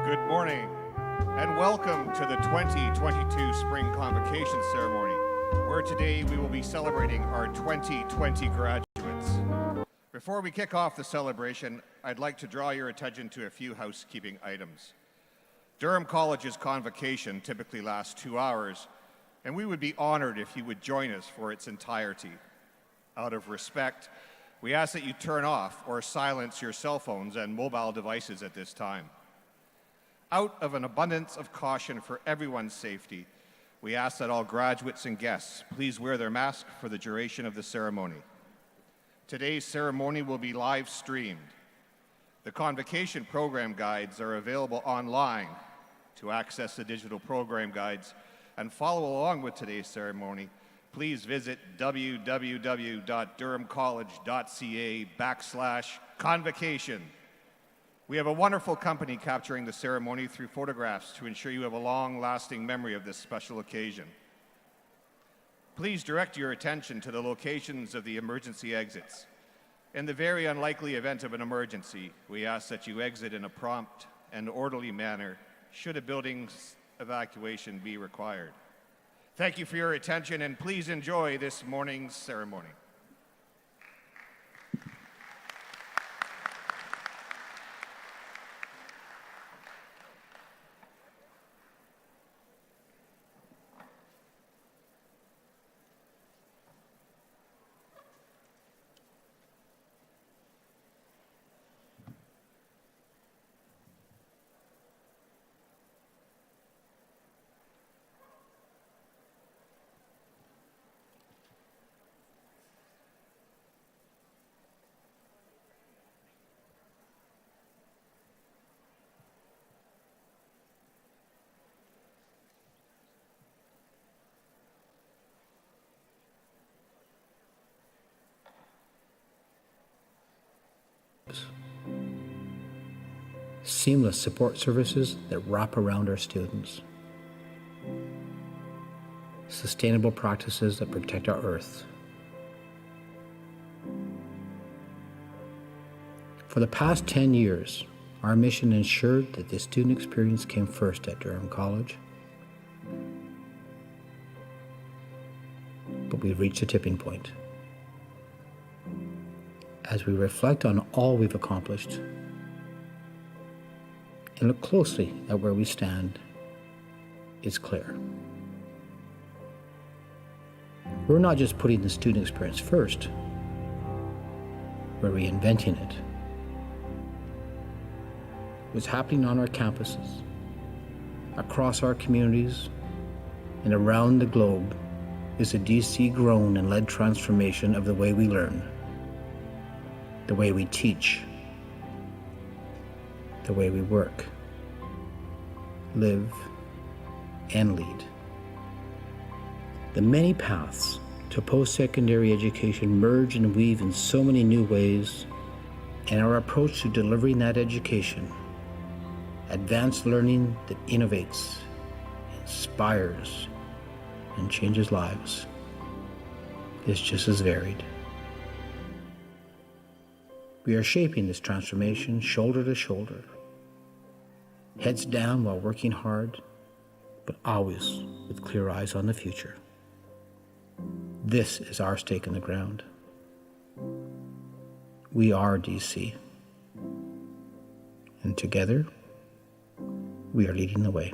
Good morning, and welcome to the 2022 Spring Convocation Ceremony, where today we will be celebrating our 2020 graduates. Before we kick off the celebration, I'd like to draw your attention to a few housekeeping items. Durham College's convocation typically lasts 2 hours, and we would be honored if you would join us for its entirety. Out of respect, we ask that you turn off or silence your cell phones and mobile devices at this time. Out of an abundance of caution for everyone's safety, we ask that all graduates and guests please wear their mask for the duration of the ceremony. Today's ceremony will be live streamed. The Convocation program guides are available online. To access the digital program guides and follow along with today's ceremony, please visit www.durhamcollege.ca/convocation. We have a wonderful company capturing the ceremony through photographs to ensure you have a long-lasting memory of this special occasion. Please direct your attention to the locations of the emergency exits. In the very unlikely event of an emergency, we ask that you exit in a prompt and orderly manner should a building's evacuation be required. Thank you for your attention, and please enjoy this morning's ceremony. Seamless support services that wrap around our students. Sustainable practices that protect our earth. For the past 10 years, our mission ensured that the student experience came first at Durham College. But we've reached a tipping point. As we reflect on all we've accomplished and look closely at where we stand, it's clear. We're not just putting the student experience first, we're reinventing it. What's happening on our campuses, across our communities, and around the globe is a DC-grown and led transformation of the way we learn, the way we teach, the way we work, live, and lead. The many paths to post-secondary education merge and weave in so many new ways, and our approach to delivering that education, advanced learning that innovates, inspires, and changes lives, is just as varied. We are shaping this transformation shoulder to shoulder, heads down while working hard, but always with clear eyes on the future. This is our stake in the ground. We are DC, and together, we are leading the way.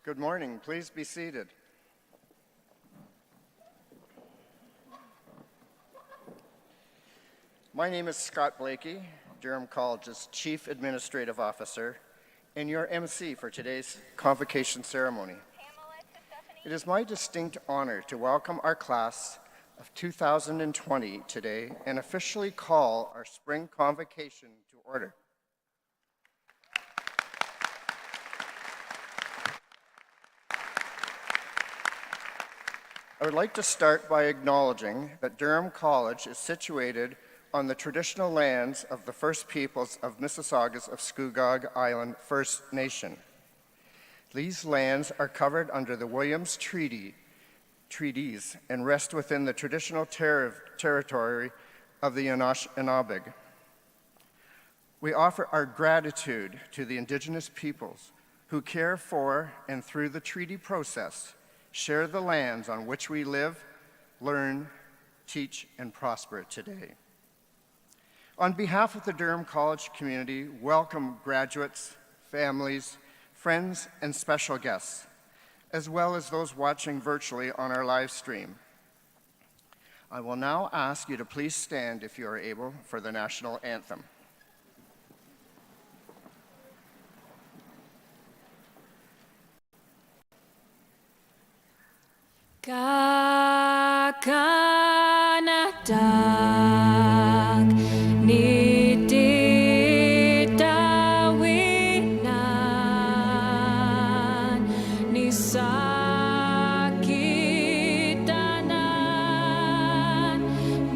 Good morning. Please be seated. My name is Scott Blakey, Durham College's Chief Administrative Officer, and your MC for today's convocation ceremony. It is my distinct honor to welcome our class of 2020 today and officially call our spring convocation to order. I would like to start by acknowledging that Durham College is situated on the traditional lands of the First Peoples of Mississaugas of Scugog Island First Nation. These lands are covered under the Williams Treaties and rest within the traditional territory of the Anishinaabe. We offer our gratitude to the Indigenous peoples who care for and through the treaty process share the lands on which we live, learn, teach, and prosper today. On behalf of the Durham College community, welcome graduates, families, friends, and special guests, as well as those watching virtually on our live stream. I will now ask you to please stand if you are able for the national anthem. Kakanadag ni ditawinan ni sakitanan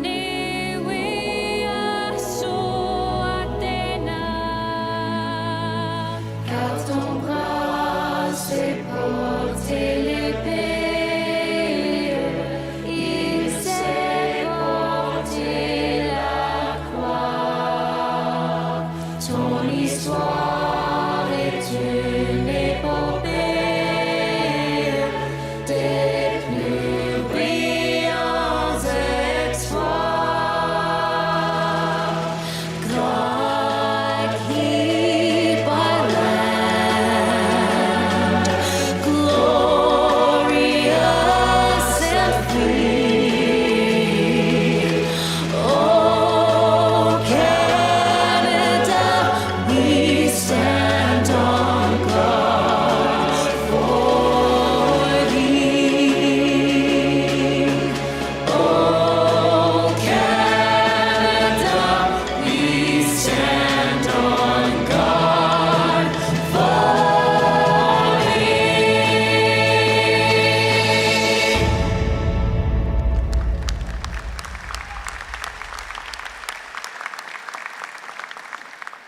ni wiasuatenan. Car ton bras s'est porté l'épée.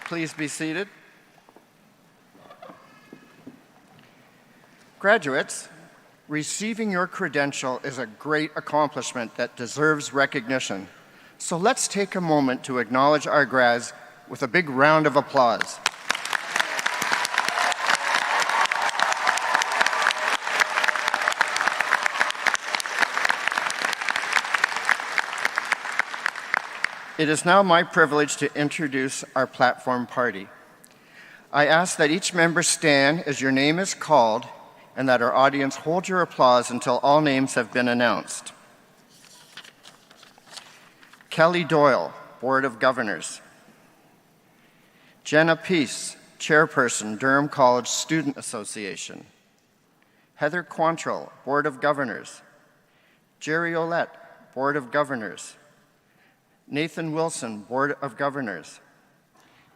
Please be seated. Graduates, receiving your credential is a great accomplishment that deserves recognition. So let's take a moment to acknowledge our grads with a big round of applause. It is now my privilege to introduce our platform party. I ask that each member stand as your name is called and that our audience hold your applause until all names have been announced. Kelly Doyle, Board of Governors. Jenna Peace, Chairperson, Durham College Student Association. Heather Quantrill, Board of Governors. Jerry Olette, Board of Governors. Nathan Wilson, Board of Governors.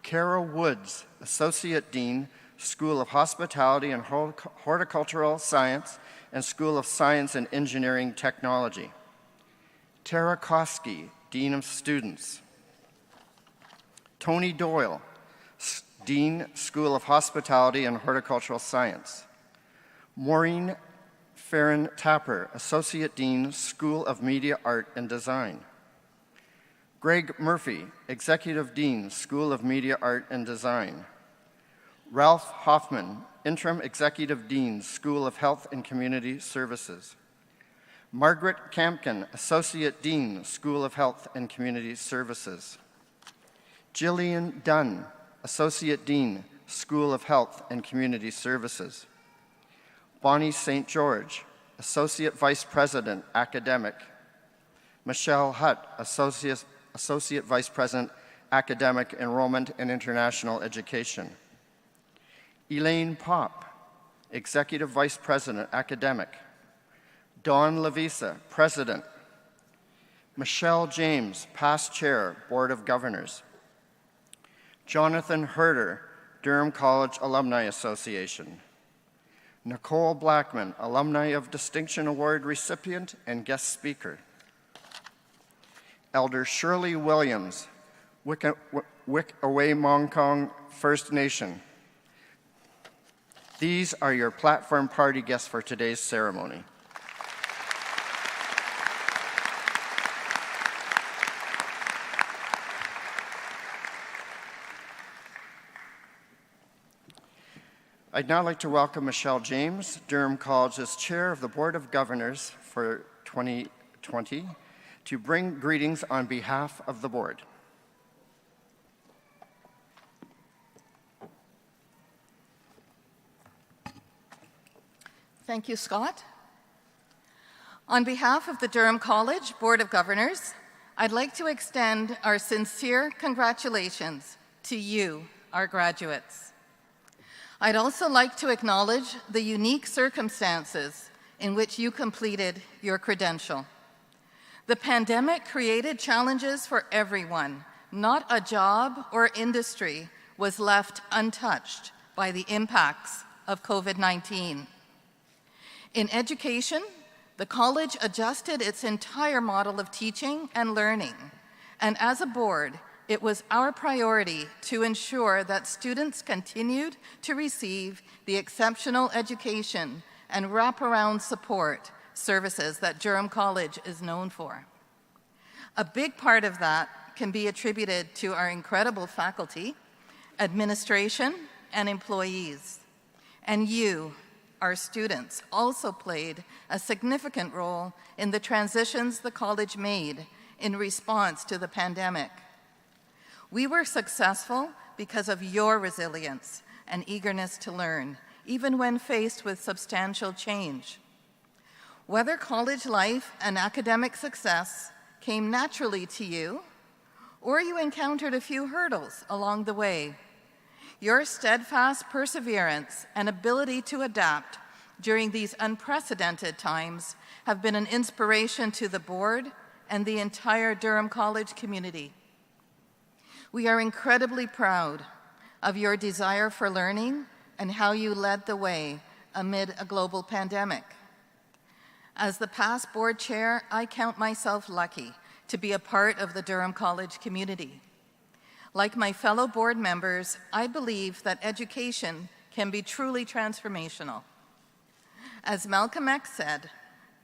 Carol Woods, Associate Dean, School of Hospitality and Horticultural Science and School of Science and Engineering Technology. Tara Koski, Dean of Students. Tony Doyle, Dean, School of Hospitality and Horticultural Science. Maureen Farron Tapper, Associate Dean, School of Media Art and Design. Greg Murphy, Executive Dean, School of Media Art and Design. Ralph Hoffman, Interim Executive Dean, School of Health and Community Services. Margaret Campkin, Associate Dean, School of Health and Community Services. Jillian Dunn, Associate Dean, School of Health and Community Services. Bonnie St. George, Associate Vice President, Academic. Michelle Hutt, Associate Vice President, Academic Enrollment and International Education. Elaine Popp, Executive Vice President, Academic. Dawn Lavisa, President. Michelle James, Past Chair, Board of Governors. Jonathan Herder, Durham College Alumni Association. Nicole Blackman, Alumni of Distinction Award recipient and guest speaker. Elder Shirley Williams, Wik-Away-Mongkong First Nation. These are your platform party guests for today's ceremony. I'd now like to welcome Michelle James, Durham College's Chair of the Board of Governors for 2020, to bring greetings on behalf of the board. Thank you, Scott. On behalf of the Durham College Board of Governors, I'd like to extend our sincere congratulations to you, our graduates. I'd also like to acknowledge the unique circumstances in which you completed your credential. The pandemic created challenges for everyone. Not a job or industry was left untouched by the impacts of COVID-19. In education, the college adjusted its entire model of teaching and learning, and as a board, it was our priority to ensure that students continued to receive the exceptional education and wraparound support services that Durham College is known for. A big part of that can be attributed to our incredible faculty, administration, and employees. And you, our students, also played a significant role in the transitions the college made in response to the pandemic. We were successful because of your resilience and eagerness to learn, even when faced with substantial change. Whether college life and academic success came naturally to you, or you encountered a few hurdles along the way, your steadfast perseverance and ability to adapt during these unprecedented times have been an inspiration to the board and the entire Durham College community. We are incredibly proud of your desire for learning and how you led the way amid a global pandemic. As the past board chair, I count myself lucky to be a part of the Durham College community. Like my fellow board members, I believe that education can be truly transformational. As Malcolm X said,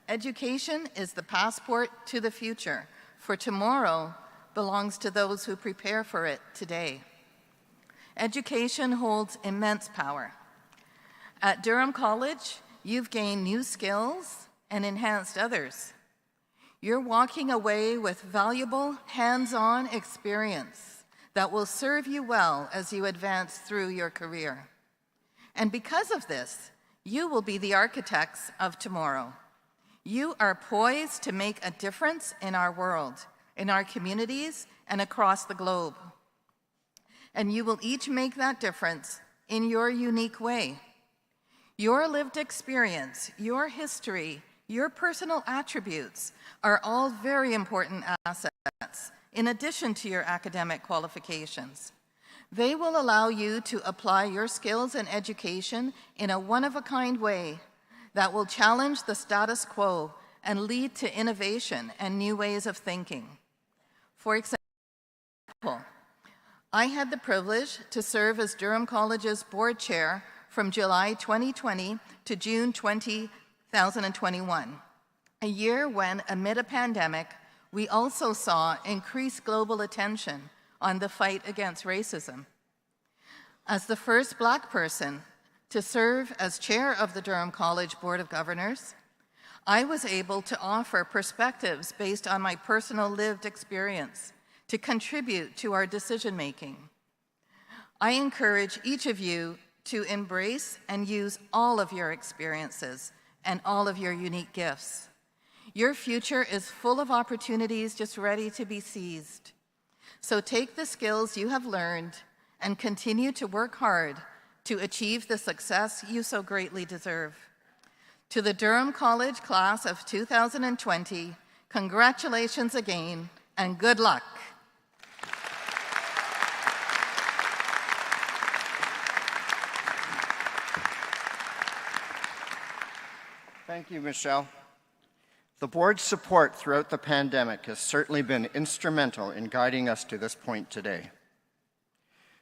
education is the passport to the future, for tomorrow belongs to those who prepare for it today. Education holds immense power. At Durham College, you've gained new skills and enhanced others. You're walking away with valuable hands-on experience that will serve you well as you advance through your career. And because of this, you will be the architects of tomorrow. You are poised to make a difference in our world, in our communities, and across the globe. And you will each make that difference in your unique way. Your lived experience, your history, your personal attributes are all very important assets, in addition to your academic qualifications. They will allow you to apply your skills and education in a one-of-a-kind way that will challenge the status quo and lead to innovation and new ways of thinking. For example, I had the privilege to serve as Durham College's board chair from July 2020 to June 2021, a year when, amid a pandemic, we also saw increased global attention on the fight against racism. As the first Black person to serve as chair of the Durham College Board of Governors, I was able to offer perspectives based on my personal lived experience to contribute to our decision-making. I encourage each of you to embrace and use all of your experiences and all of your unique gifts. Your future is full of opportunities just ready to be seized. So take the skills you have learned and continue to work hard to achieve the success you so greatly deserve. To the Durham College class of 2020, congratulations again and good luck. Thank you, Michelle. The board's support throughout the pandemic has certainly been instrumental in guiding us to this point today.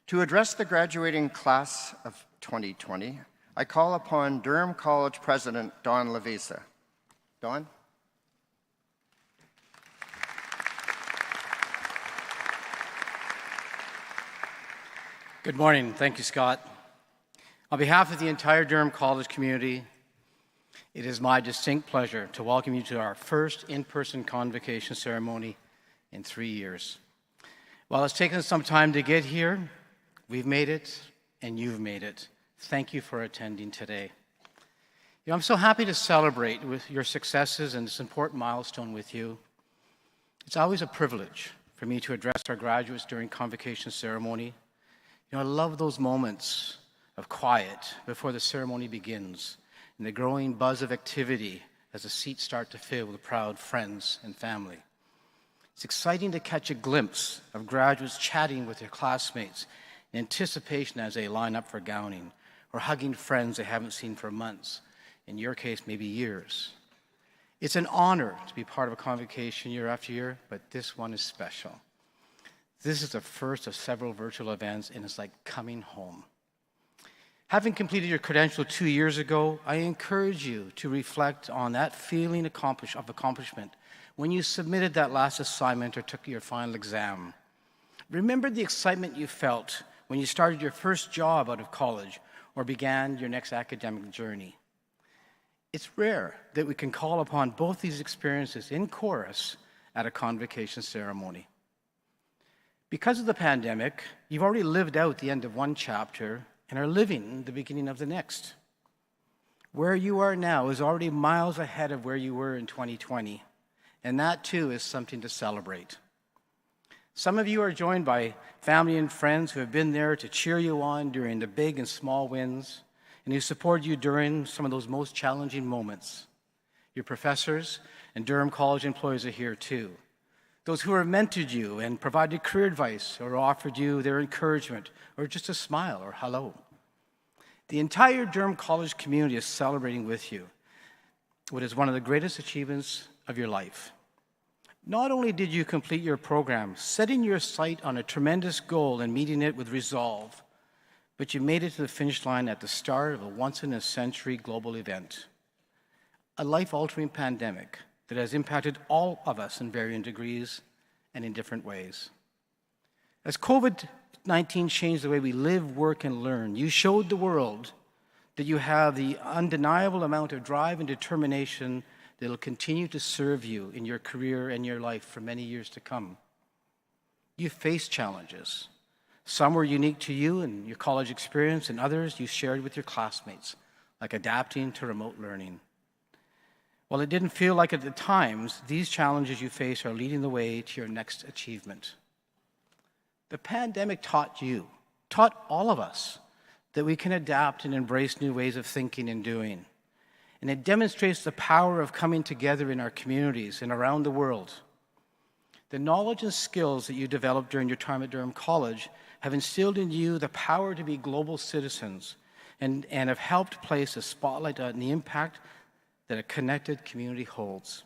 To address the graduating class of 2020, I call upon Durham College President Don Levisa. Don? Good morning. Thank you, Scott. On behalf of the entire Durham College community, it is my distinct pleasure to welcome you to our first in-person convocation ceremony in 3 years. While it's taken some time to get here, we've made it and you've made it. Thank you for attending today. I'm so happy to celebrate with your successes and this important milestone with you. It's always a privilege for me to address our graduates during convocation ceremony. I love those moments of quiet before the ceremony begins and the growing buzz of activity as the seats start to fill with proud friends and family. It's exciting to catch a glimpse of graduates chatting with their classmates in anticipation as they line up for gowning, or hugging friends they haven't seen for months, in your case, maybe years. It's an honor to be part of a convocation year after year, but this one is special. This is the first of several virtual events, and it's like coming home. Having completed your credential 2 years ago, I encourage you to reflect on that feeling of accomplishment when you submitted that last assignment or took your final exam. Remember the excitement you felt when you started your first job out of college or began your next academic journey. It's rare that we can call upon both these experiences in chorus at a convocation ceremony. Because of the pandemic, you've already lived out the end of one chapter and are living the beginning of the next. Where you are now is already miles ahead of where you were in 2020, and that too is something to celebrate. Some of you are joined by family and friends who have been there to cheer you on during the big and small wins, and who support you during some of those most challenging moments. Your professors and Durham College employees are here too. Those who have mentored you and provided career advice or offered you their encouragement or just a smile or hello. The entire Durham College community is celebrating with you what is one of the greatest achievements of your life. Not only did you complete your program, setting your sight on a tremendous goal and meeting it with resolve, but you made it to the finish line at the start of a once-in-a-century global event, a life-altering pandemic that has impacted all of us in varying degrees and in different ways. As COVID-19 changed the way we live, work, and learn, you showed the world that you have the undeniable amount of drive and determination that will continue to serve you in your career and your life for many years to come. You faced challenges. Some were unique to you and your college experience, and others you shared with your classmates, like adapting to remote learning. While it didn't feel like it at the times, these challenges you face are leading the way to your next achievement. The pandemic taught all of us, that we can adapt and embrace new ways of thinking and doing. And it demonstrates the power of coming together in our communities and around the world. The knowledge and skills that you developed during your time at Durham College have instilled in you the power to be global citizens and have helped place a spotlight on the impact that a connected community holds.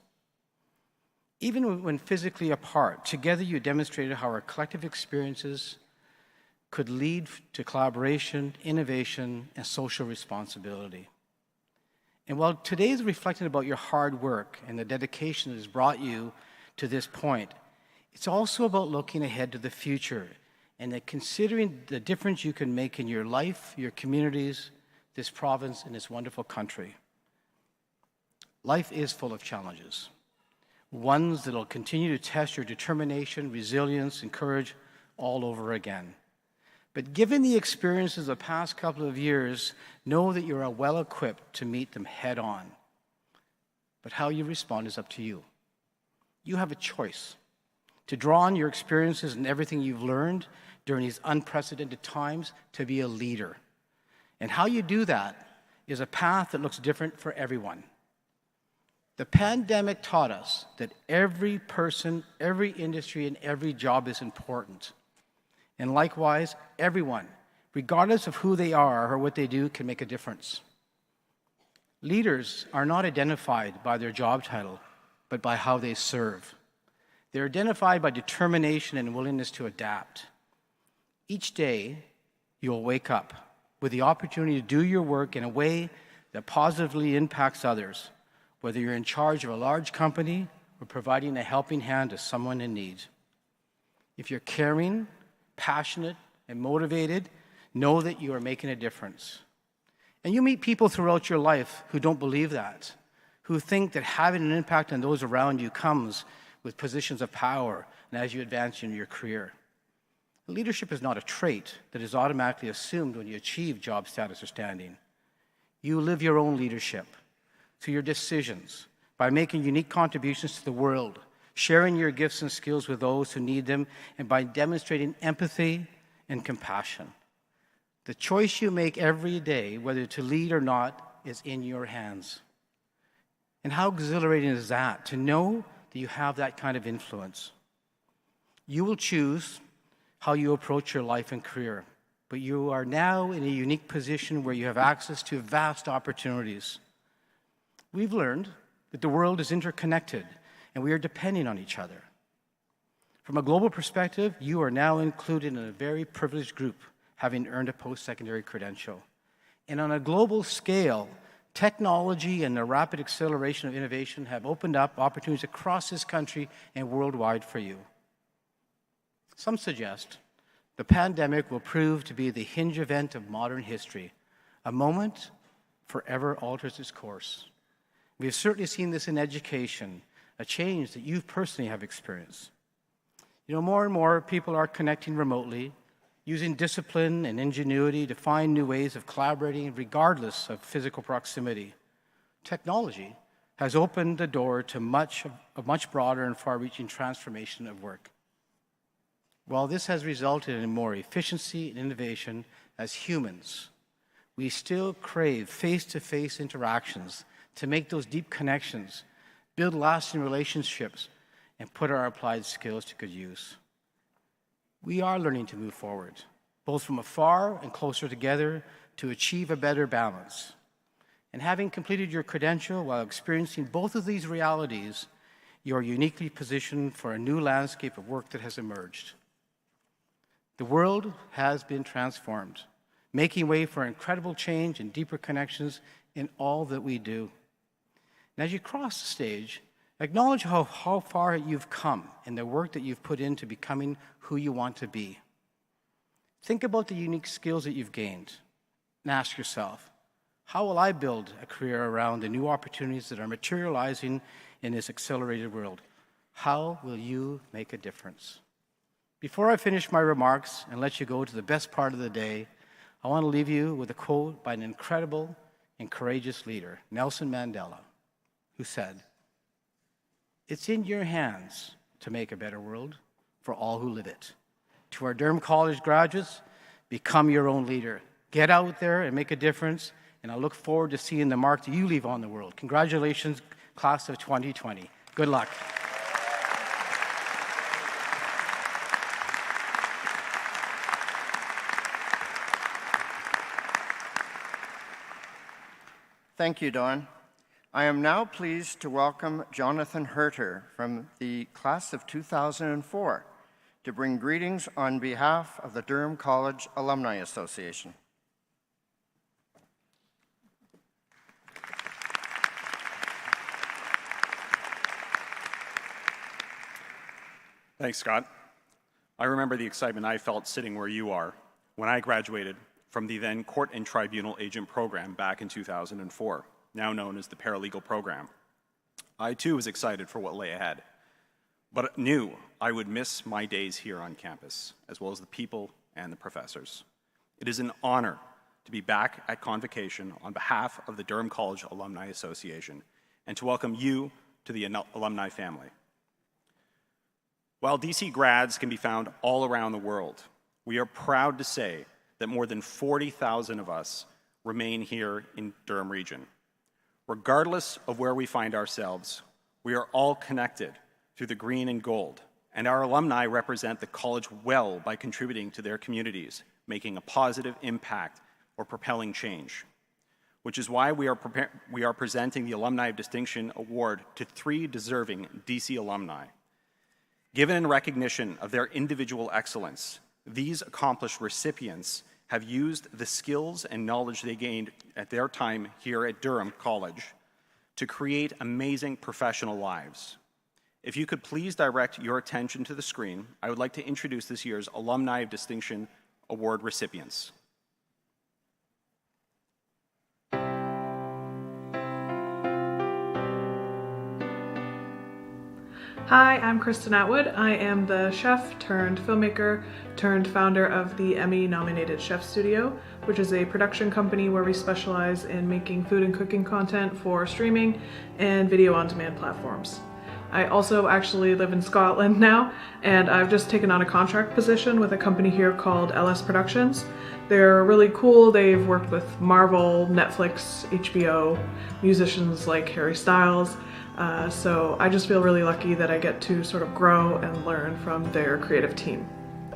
Even when physically apart, together you demonstrated how our collective experiences could lead to collaboration, innovation, and social responsibility. And while today is reflecting about your hard work and the dedication that has brought you to this point, it's also about looking ahead to the future and considering the difference you can make in your life, your communities, this province, and this wonderful country. Life is full of challenges, ones that will continue to test your determination, resilience, and courage all over again. But given the experiences of the past couple of years, know that you are well equipped to meet them head on. But how you respond is up to you. You have a choice to draw on your experiences and everything you've learned during these unprecedented times to be a leader. And how you do that is a path that looks different for everyone. The pandemic taught us that every person, every industry, and every job is important. And likewise, everyone, regardless of who they are or what they do, can make a difference. Leaders are not identified by their job title, but by how they serve. They're identified by determination and willingness to adapt. Each day, you'll wake up with the opportunity to do your work in a way that positively impacts others, whether you're in charge of a large company or providing a helping hand to someone in need. If you're caring, passionate, and motivated, know that you are making a difference. And you meet people throughout your life who don't believe that, who think that having an impact on those around you comes with positions of power and as you advance in your career. Leadership is not a trait that is automatically assumed when you achieve job status or standing. You live your own leadership through your decisions, by making unique contributions to the world, sharing your gifts and skills with those who need them, and by demonstrating empathy and compassion. The choice you make every day, whether to lead or not, is in your hands. And how exhilarating is that, to know that you have that kind of influence? You will choose how you approach your life and career, but you are now in a unique position where you have access to vast opportunities. We've learned that the world is interconnected and we are depending on each other. From a global perspective, you are now included in a very privileged group, having earned a post-secondary credential. And on a global scale, technology and the rapid acceleration of innovation have opened up opportunities across this country and worldwide for you. Some suggest the pandemic will prove to be the hinge event of modern history, a moment forever alters its course. We have certainly seen this in education, a change that you personally have experienced. You know, more and more people are connecting remotely, using discipline and ingenuity to find new ways of collaborating regardless of physical proximity. Technology has opened the door to a much broader and far-reaching transformation of work. While this has resulted in more efficiency and innovation as humans, we still crave face-to-face interactions to make those deep connections, build lasting relationships, and put our applied skills to good use. We are learning to move forward, both from afar and closer together, to achieve a better balance. And having completed your credential while experiencing both of these realities, you are uniquely positioned for a new landscape of work that has emerged. The world has been transformed, making way for incredible change and deeper connections in all that we do. And as you cross the stage, acknowledge how far you've come in the work that you've put into becoming who you want to be. Think about the unique skills that you've gained and ask yourself, how will I build a career around the new opportunities that are materializing in this accelerated world? How will you make a difference? Before I finish my remarks and let you go to the best part of the day, I want to leave you with a quote by an incredible and courageous leader, Nelson Mandela, who said, "It's in your hands to make a better world for all who live it." To our Durham College graduates, become your own leader. Get out there and make a difference, and I look forward to seeing the mark that you leave on the world. Congratulations, class of 2020. Good luck. Thank you, Don. I am now pleased to welcome Jonathan Herter from the class of 2004 to bring greetings on behalf of the Durham College Alumni Association. Thanks, Scott. I remember the excitement I felt sitting where you are when I graduated from the then Court and Tribunal Agent program back in 2004, now known as the Paralegal program. I too was excited for what lay ahead, but knew I would miss my days here on campus, as well as the people and the professors. It is an honor to be back at Convocation on behalf of the Durham College Alumni Association and to welcome you to the alumni family. While DC grads can be found all around the world, we are proud to say that more than 40,000 of us remain here in Durham region. Regardless of where we find ourselves, we are all connected through the green and gold, and our alumni represent the college well by contributing to their communities, making a positive impact or propelling change, which is why we are presenting the Alumni of Distinction Award to 3 deserving DC alumni. Given in recognition of their individual excellence, these accomplished recipients have used the skills and knowledge they gained at their time here at Durham College to create amazing professional lives. If you could please direct your attention to the screen, I would like to introduce this year's Alumni of Distinction Award recipients. Hi, I'm Kristen Atwood. I am the chef turned filmmaker turned founder of the Emmy-nominated Chef Studio, which is a production company where we specialize in making food and cooking content for streaming and video on-demand platforms. I also actually live in Scotland now, and I've just taken on a contract position with a company here called LS Productions. They're really cool. They've worked with Marvel, Netflix, HBO, musicians like Harry Styles. So I just feel really lucky that I get to sort of grow and learn from their creative team.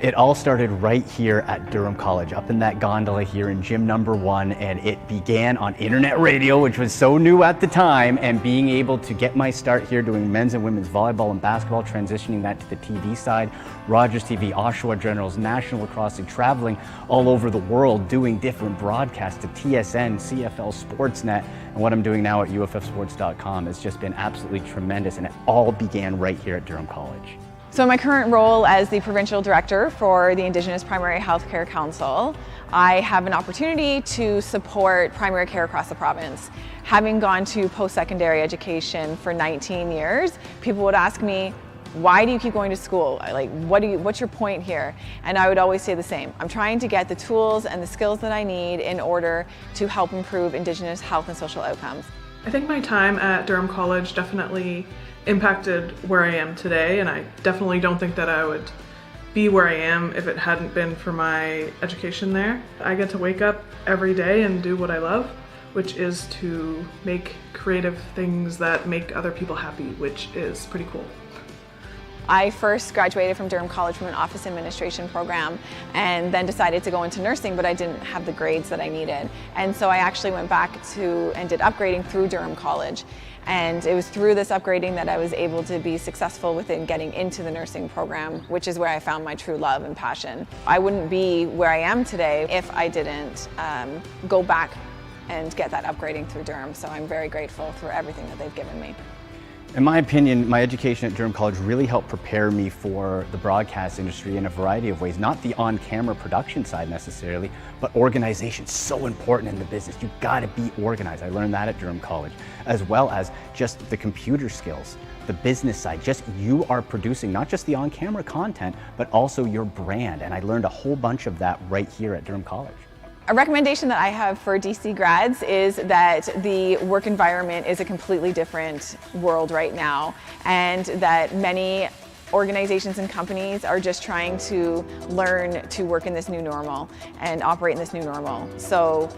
It all started right here at Durham College, up in that gondola here in gym number 1, and it began on internet radio, which was so new at the time, and being able to get my start here doing men's and women's volleyball and basketball, transitioning that to the TV side, Rogers TV, Oshawa Generals, National Lacrosse League, traveling all over the world, doing different broadcasts to TSN, CFL Sportsnet, and what I'm doing now at UFFsports.com has just been absolutely tremendous, and it all began right here at Durham College. So in my current role as the Provincial Director for the Indigenous Primary Healthcare Council, I have an opportunity to support primary care across the province. Having gone to post-secondary education for 19 years, people would ask me, why do you keep going to school? Like, what's your point here? And I would always say the same. I'm trying to get the tools and the skills that I need in order to help improve Indigenous health and social outcomes. I think my time at Durham College definitely impacted where I am today, and I definitely don't think that I would be where I am if it hadn't been for my education there. I get to wake up every day and do what I love, which is to make creative things that make other people happy, which is pretty cool. I first graduated from Durham College from an office administration program and then decided to go into nursing, but I didn't have the grades that I needed. And so I actually went back to and did upgrading through Durham College. And it was through this upgrading that I was able to be successful within getting into the nursing program, which is where I found my true love and passion. I wouldn't be where I am today if I didn't go back and get that upgrading through Durham. So I'm very grateful for everything that they've given me. In my opinion, my education at Durham College really helped prepare me for the broadcast industry in a variety of ways, not the on-camera production side necessarily, but organization. So important in the business. You've got to be organized. I learned that at Durham College, as well as just the computer skills, the business side. Just you are producing not just the on-camera content, but also your brand. And I learned a whole bunch of that right here at Durham College. A recommendation that I have for DC grads is that the work environment is a completely different world right now, and that many organizations and companies are just trying to learn to work in this new normal and operate in this new normal. So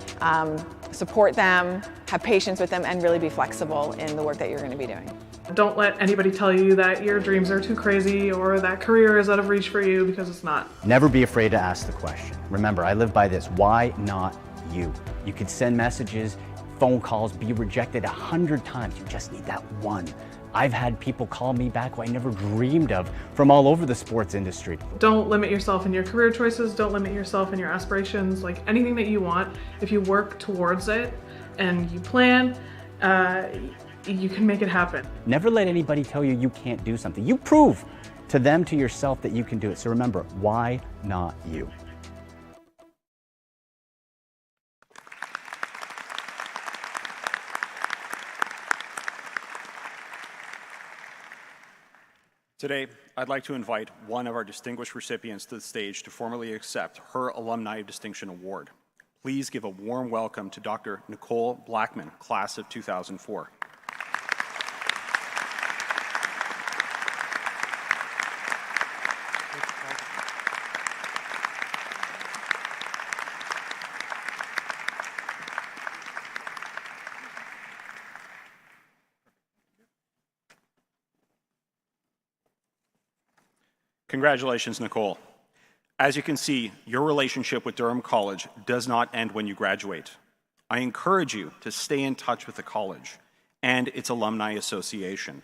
support them, have patience with them, and really be flexible in the work that you're going to be doing. Don't let anybody tell you that your dreams are too crazy or that career is out of reach for you, because it's not. Never be afraid to ask the question. Remember, I live by this. Why not you? You could send messages, phone calls, be rejected 100 times. You just need that one. I've had people call me back who I never dreamed of from all over the sports industry. Don't limit yourself in your career choices. Don't limit yourself in your aspirations. Like anything that you want, if you work towards it and you plan, you can make it happen. Never let anybody tell you you can't do something. You prove to them, to yourself, that you can do it. So remember, why not you? Today, I'd like to invite one of our distinguished recipients to the stage to formally accept her Alumni Distinction Award. Please give a warm welcome to Dr. Nicole Blackman, class of 2004. Congratulations, Nicole. As you can see, your relationship with Durham College does not end when you graduate. I encourage you to stay in touch with the college and its Alumni Association.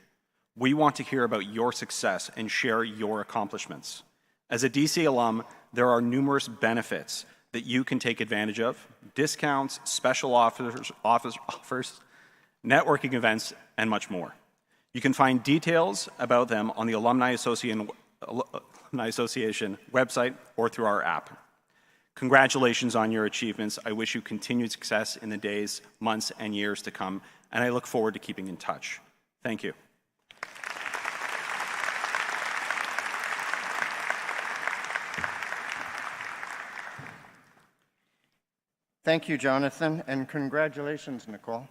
We want to hear about your success and share your accomplishments. As a DC alum, there are numerous benefits that you can take advantage of: discounts, special offers, networking events, and much more. You can find details about them on the Alumni Association website or through our app. Congratulations on your achievements. I wish you continued success in the days, months, and years to come, and I look forward to keeping in touch. Thank you. Thank you, Jonathan, and congratulations, Nicole.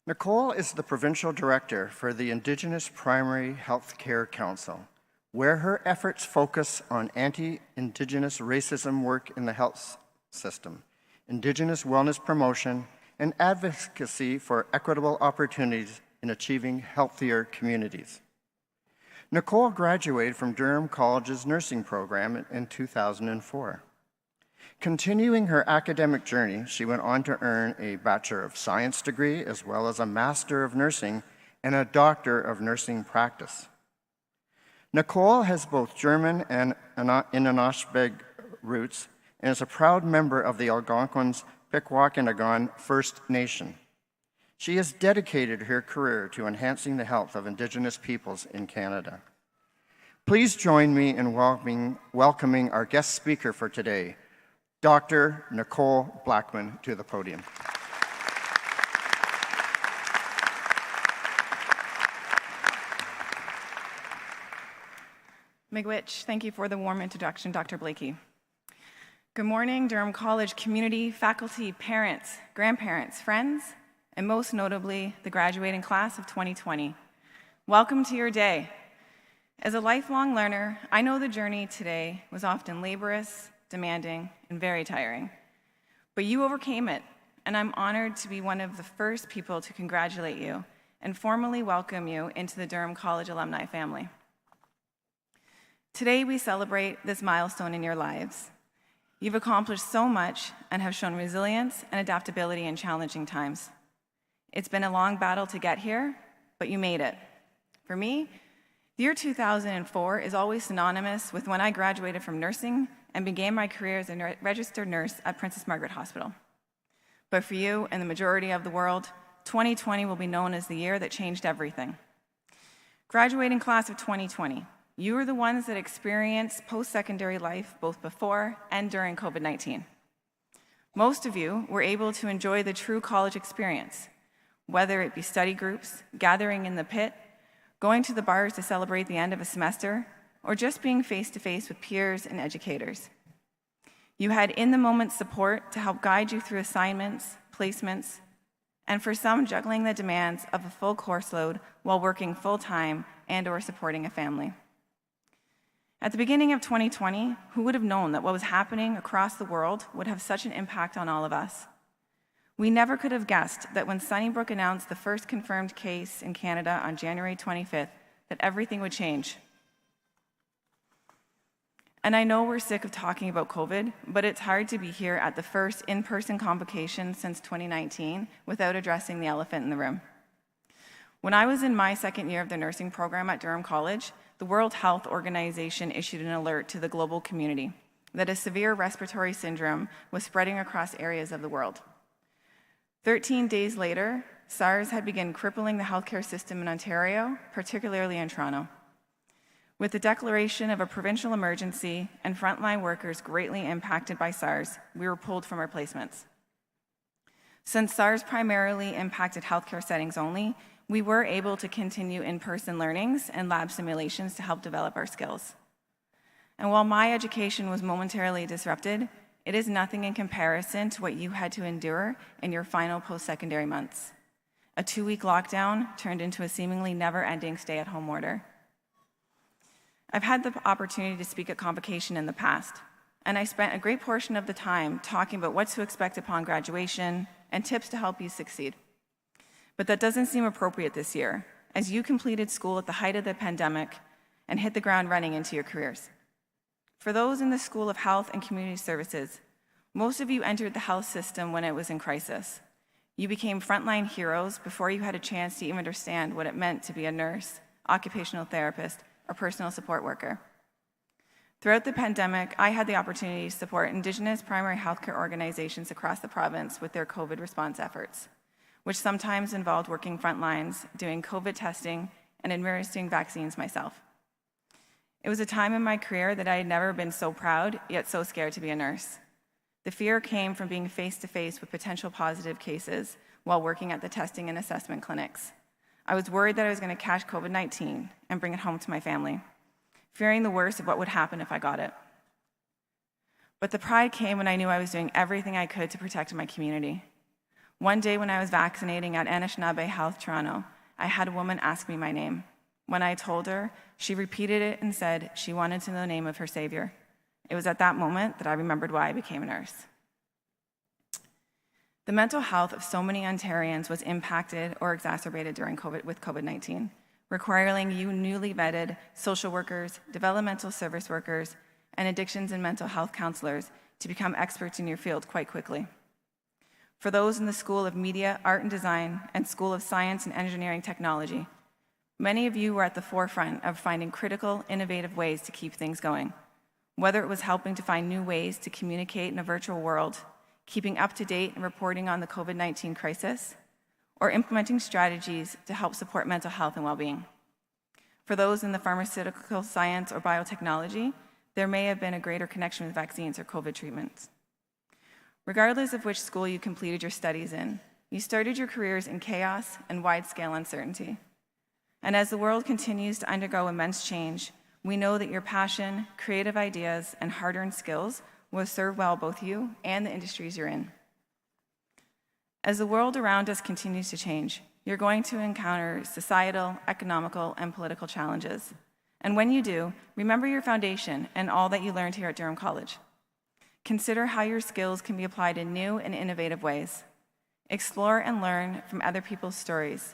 Nicole is the Provincial Director for the Indigenous Primary Health Care Council, where her efforts focus on anti-Indigenous racism work in the health system, Indigenous wellness promotion, and advocacy for equitable opportunities in achieving healthier communities. Nicole graduated from Durham College's nursing program in 2004. Continuing her academic journey, she went on to earn a Bachelor of Science degree, as well as a Master of Nursing and a Doctor of Nursing Practice. Nicole has both German and Anishinaabeg roots and is a proud member of the Algonquins Pikwakanagan First Nation. She has dedicated her career to enhancing the health of Indigenous peoples in Canada. Please join me in welcoming our guest speaker for today, Dr. Nicole Blackman, to the podium. Miigwech, thank you for the warm introduction, Dr. Blakey. Good morning, Durham College community, faculty, parents, grandparents, friends, and most notably, the graduating class of 2020. Welcome to your day. As a lifelong learner, I know the journey today was often laborious, demanding, and very tiring. But you overcame it, and I'm honored to be one of the first people to congratulate you and formally welcome you into the Durham College alumni family. Today, we celebrate this milestone in your lives. You've accomplished so much and have shown resilience and adaptability in challenging times. It's been a long battle to get here, but you made it. For me, the year 2004 is always synonymous with when I graduated from nursing and began my career as a registered nurse at Princess Margaret Hospital. But for you and the majority of the world, 2020 will be known as the year that changed everything. Graduating class of 2020, you are the ones that experienced post-secondary life both before and during COVID-19. Most of you were able to enjoy the true college experience, whether it be study groups, gathering in the pit, going to the bars to celebrate the end of a semester, or just being face-to-face with peers and educators. You had in-the-moment support to help guide you through assignments, placements, and for some, juggling the demands of a full course load while working full-time and/or supporting a family. At the beginning of 2020, who would have known that what was happening across the world would have such an impact on all of us? We never could have guessed that when Sunnybrook announced the first confirmed case in Canada on January 25th, that everything would change. And I know we're sick of talking about COVID, but it's hard to be here at the first in-person convocation since 2019 without addressing the elephant in the room. When I was in my second year of the nursing program at Durham College, the World Health Organization issued an alert to the global community that a severe respiratory syndrome was spreading across areas of the world. 13 days later, SARS had begun crippling the healthcare system in Ontario, particularly in Toronto. With the declaration of a provincial emergency and frontline workers greatly impacted by SARS, we were pulled from our placements. Since SARS primarily impacted healthcare settings only, we were able to continue in-person learnings and lab simulations to help develop our skills. And while my education was momentarily disrupted, it is nothing in comparison to what you had to endure in your final post-secondary months. A 2-week lockdown turned into a seemingly never-ending stay-at-home order. I've had the opportunity to speak at Convocation in the past, and I spent a great portion of the time talking about what to expect upon graduation and tips to help you succeed. But that doesn't seem appropriate this year, as you completed school at the height of the pandemic and hit the ground running into your careers. For those in the School of Health and Community Services, most of you entered the health system when it was in crisis. You became frontline heroes before you had a chance to even understand what it meant to be a nurse, occupational therapist, or personal support worker. Throughout the pandemic, I had the opportunity to support Indigenous primary healthcare organizations across the province with their COVID response efforts, which sometimes involved working front lines, doing COVID testing, and administering vaccines myself. It was a time in my career that I had never been so proud, yet so scared to be a nurse. The fear came from being face-to-face with potential positive cases while working at the testing and assessment clinics. I was worried that I was going to catch COVID-19 and bring it home to my family, fearing the worst of what would happen if I got it. But the pride came when I knew I was doing everything I could to protect my community. One day when I was vaccinating at Anishinaabe Health Toronto, I had a woman ask me my name. When I told her, she repeated it and said she wanted to know the name of her savior. It was at that moment that I remembered why I became a nurse. The mental health of so many Ontarians was impacted or exacerbated during COVID-19, requiring you newly vetted social workers, developmental service workers, and addictions and mental health counselors to become experts in your field quite quickly. For those in the School of Media, Art and Design, and School of Science and Engineering Technology, many of you were at the forefront of finding critical, innovative ways to keep things going, whether it was helping to find new ways to communicate in a virtual world, keeping up to date and reporting on the COVID-19 crisis, or implementing strategies to help support mental health and well-being. For those in the pharmaceutical science or biotechnology, there may have been a greater connection with vaccines or COVID treatments. Regardless of which school you completed your studies in, you started your careers in chaos and wide-scale uncertainty. And as the world continues to undergo immense change, we know that your passion, creative ideas, and hard-earned skills will serve well both you and the industries you're in. As the world around us continues to change, you're going to encounter societal, economical, and political challenges. And when you do, remember your foundation and all that you learned here at Durham College. Consider how your skills can be applied in new and innovative ways. Explore and learn from other people's stories.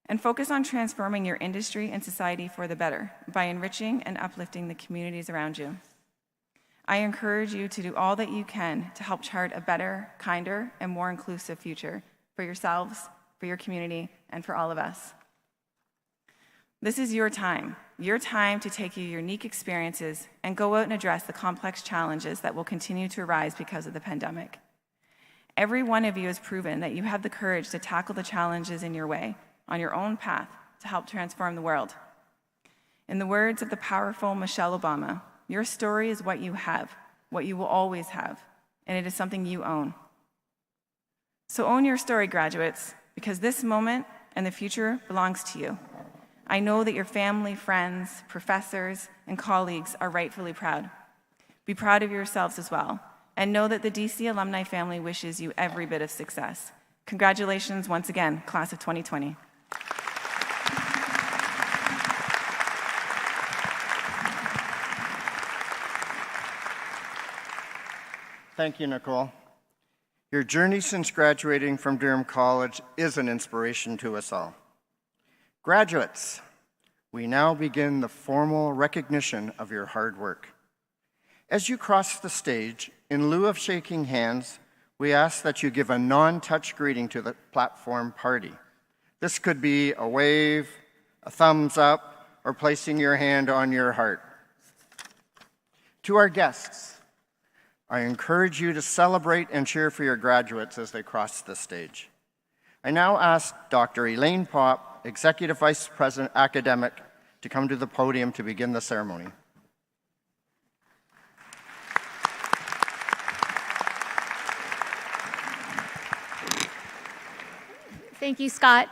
And focus on transforming your industry and society for the better by enriching and uplifting the communities around you. I encourage you to do all that you can to help chart a better, kinder, and more inclusive future for yourselves, for your community, and for all of us. This is your time to take your unique experiences and go out and address the complex challenges that will continue to arise because of the pandemic. Every one of you has proven that you have the courage to tackle the challenges in your way, on your own path, to help transform the world. In the words of the powerful Michelle Obama, your story is what you have, what you will always have, and it is something you own. So own your story, graduates, because this moment and the future belongs to you. I know that your family, friends, professors, and colleagues are rightfully proud. Be proud of yourselves as well, and know that the DC Alumni family wishes you every bit of success. Congratulations once again, class of 2020. Thank you, Nicole. Your journey since graduating from Durham College is an inspiration to us all. Graduates, we now begin the formal recognition of your hard work. As you cross the stage, in lieu of shaking hands, we ask that you give a non-touch greeting to the platform party. This could be a wave, a thumbs up, or placing your hand on your heart. To our guests, I encourage you to celebrate and cheer for your graduates as they cross the stage. I now ask Dr. Elaine Popp, Executive Vice President Academic, to come to the podium to begin the ceremony. Thank you, Scott.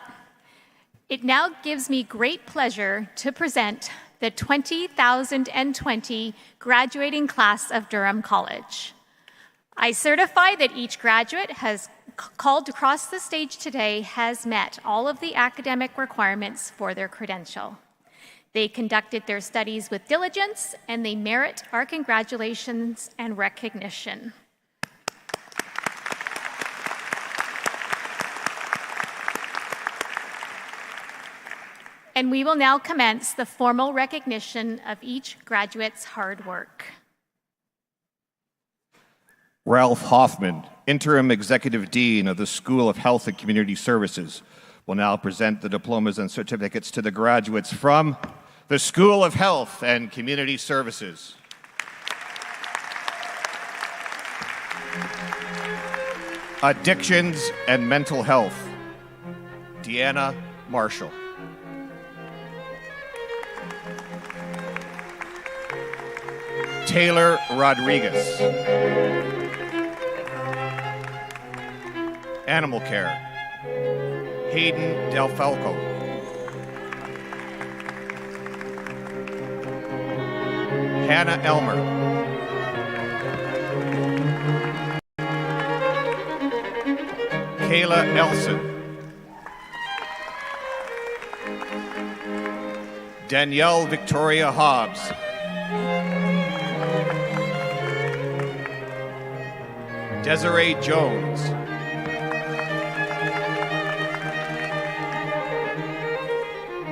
It now gives me great pleasure to present the 2020 graduating class of Durham College. I certify that each graduate called across the stage today has met all of the academic requirements for their credential. They conducted their studies with diligence, and they merit our congratulations and recognition. And we will now commence the formal recognition of each graduate's hard work. Ralph Hoffman, Interim Executive Dean of the School of Health and Community Services, will now present the diplomas and certificates to the graduates from the School of Health and Community Services. Addictions and Mental Health, Deanna Marshall. Taylor Rodriguez. Animal Care, Hayden Del Falco. Hannah Elmer. Kayla Elson. Danielle Victoria Hobbs. Desiree Jones.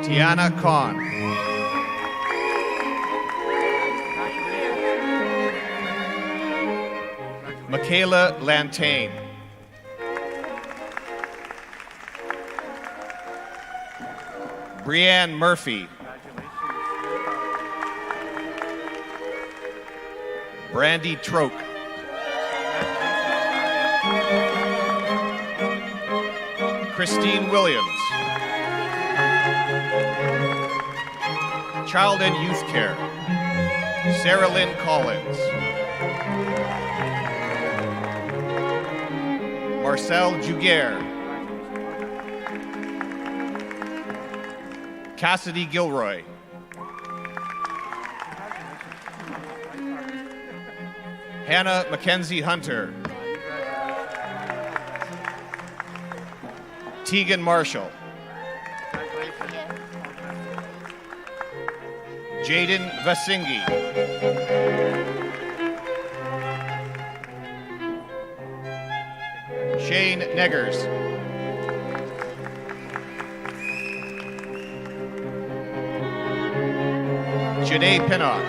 Tiana Khan. Michaela Lantane. Brianne Murphy. Brandy Troke. Christine Williams. Child and Youth Care, Sarah Lynn Collins. Marcel Juguer. Cassidy Gilroy. Hannah Mackenzie Hunter. Tegan Marshall. Jaden Vasingi. Shane Neggers. Janae Pinnock.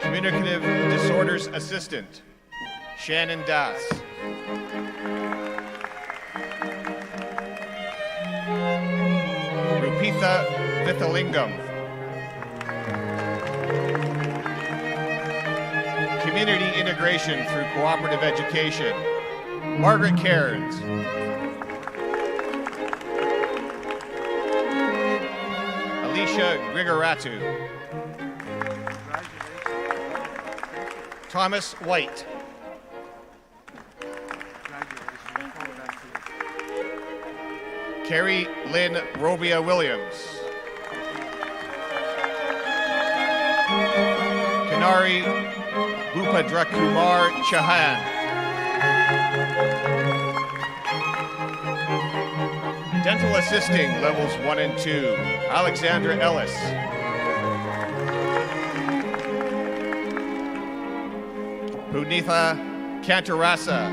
Communicative Disorders Assistant, Shannon Das. Rupitha Vithalingam. Community Integration through Cooperative Education, Margaret Cairns. Alicia Grigoratu. Thomas White. Carrie Lynn Robia Williams. Kanari Bhupadrakumar Chauhan. Dental Assisting Levels 1 and 2, Alexandra Ellis. Punitha Kantarasa.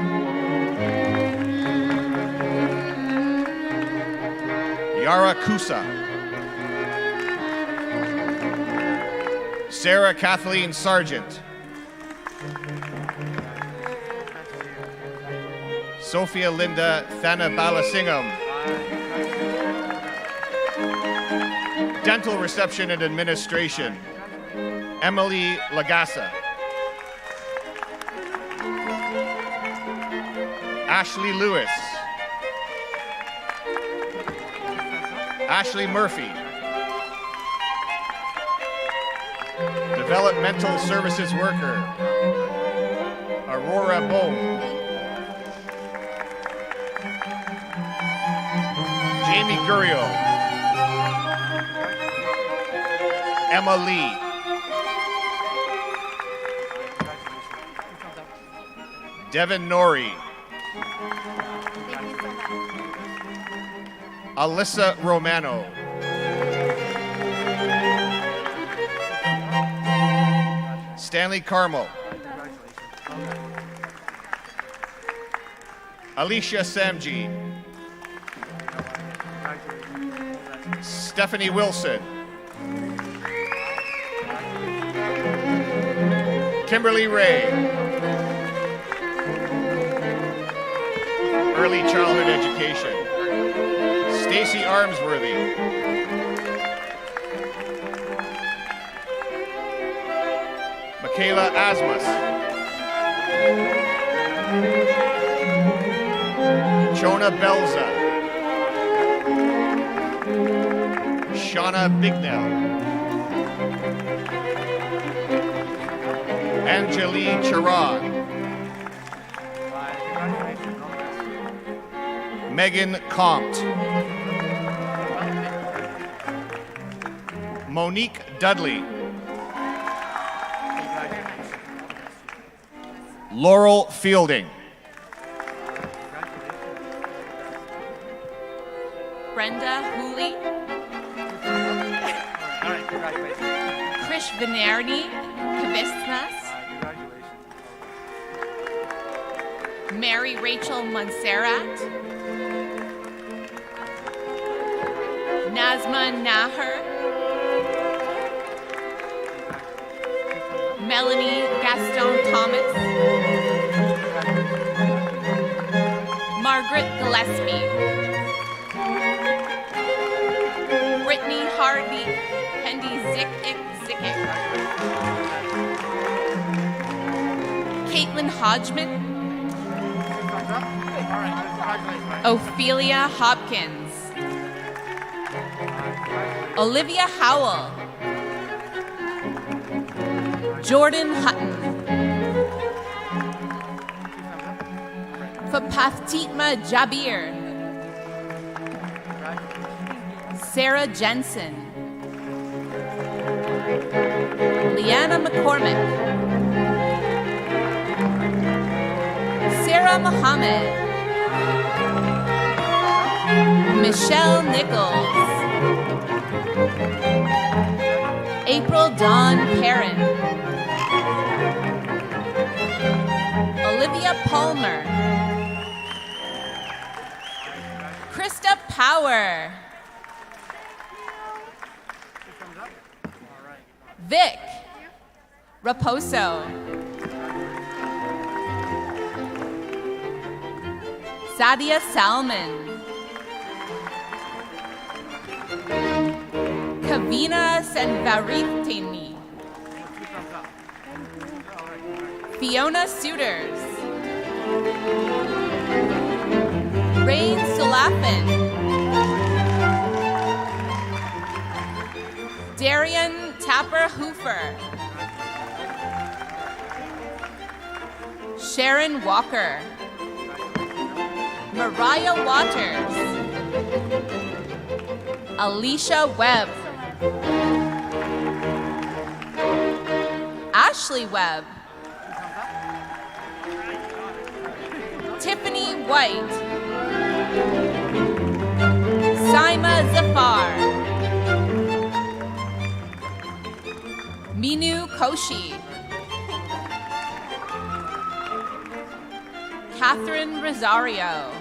Yara Kusa. Sarah Kathleen Sargent. Sophia Linda Thana Balasingham. Dental Reception and Administration, Emily Lagassa. Ashley Lewis. Ashley Murphy. Developmental Services Worker, Aurora Bone. Amy Gurio. Emma Lee. Devin Norrie. Alyssa Romano. Stanley Carmel. Alicia Samji. Stephanie Wilson. Kimberly Ray. Early childhood education. Stacy Armsworthy. Michaela Asmus. Jonah Belza. Shauna Bignell. Angelie Chirag. Megan Comte. Monique Dudley. Laurel Fielding. Brenda Hooley. Krish Vinardi Kavistnas. Mary Rachel Montserrat. Nazma Naher. Melanie Gaston Thomas. Margaret Gillespie. Brittany Hardy, Hendy Zick. Caitlin Hodgman. Ophelia Hopkins. Olivia Howell. Jordan Hutton. Fapaftitma Jabir. Sarah Jensen. Leanna McCormick. Sarah Mohammed. Michelle Nichols. April Dawn Perrin. Olivia Palmer. Krista Power. Vic Raposo. Sadia Salmon. Kavina Senvaritini. Fiona Suiters. Rain Sulafin. Darian Tapper Hoofer. Sharon Walker. Mariah Waters. Alicia Webb. Ashley Webb. Tiffany White. Saima Zafar. Minu Koshi. Catherine Rosario.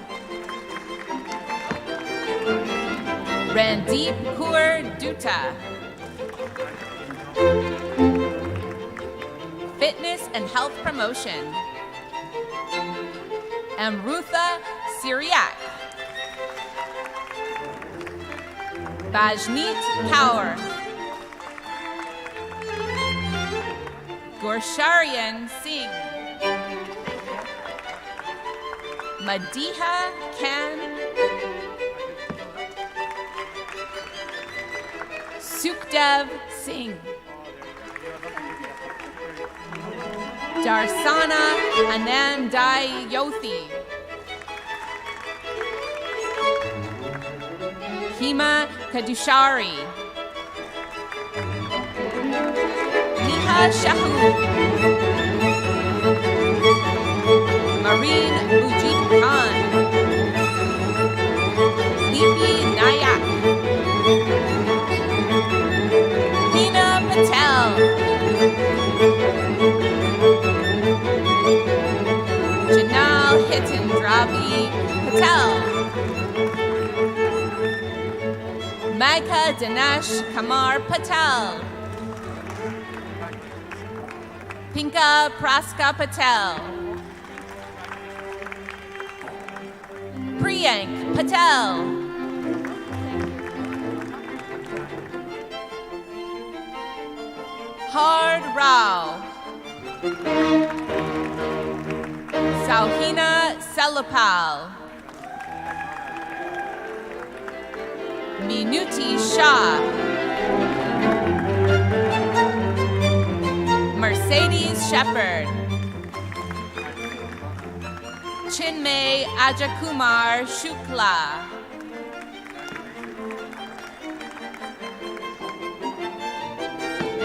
Randeep Kaur Dutta. Fitness and Health Promotion. Amrutha Syriac. Bajneet Kaur. Gorsharian Singh. Madiha Khan. Sukhdev Singh. Darsana Anandayothi. Mahima Kadushari. Neha Shahu. Marine Mujib Khan. Lipi Nayak. Hina Patel. Janal Hitandrabi Patel. Magha Dinesh Kamar Patel. Pinka Praska Patel. Priyank Patel. Hard Rao. Sauhina Selapal. Minuti Shah. Mercedes Shepherd. Chinmay Ajakumar Shukla.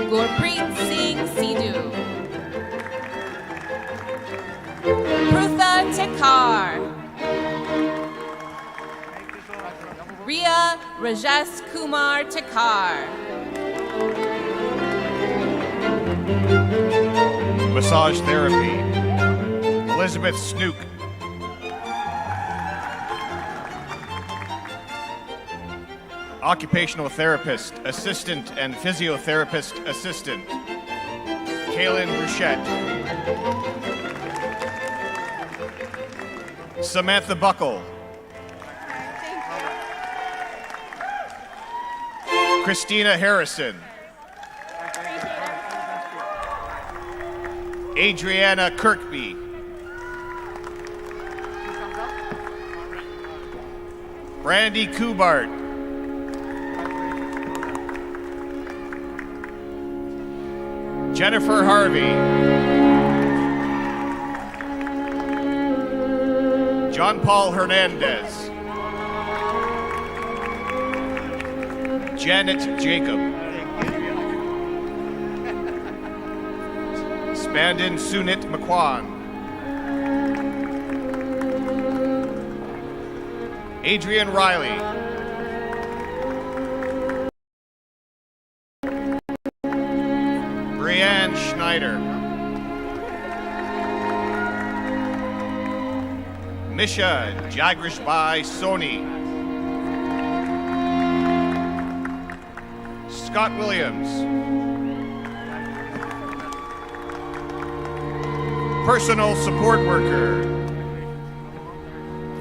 Gurpreet Singh Sidhu. Prutha Tekar. Ria Rajesh Kumar Tekar. Massage therapy. Elizabeth Snook. Occupational therapist, assistant, and physiotherapist assistant. Kaylin Bruchette. Samantha Buckle. Christina Harrison. Adriana Kirkby. Brandy Kubart. Jennifer Harvey. John Paul Hernandez. Janet Jacob. Spandin Sunit McQuan. Adrian Riley. Brianne Schneider. Misha Jagrishbai Soni. Scott Williams. Personal support worker.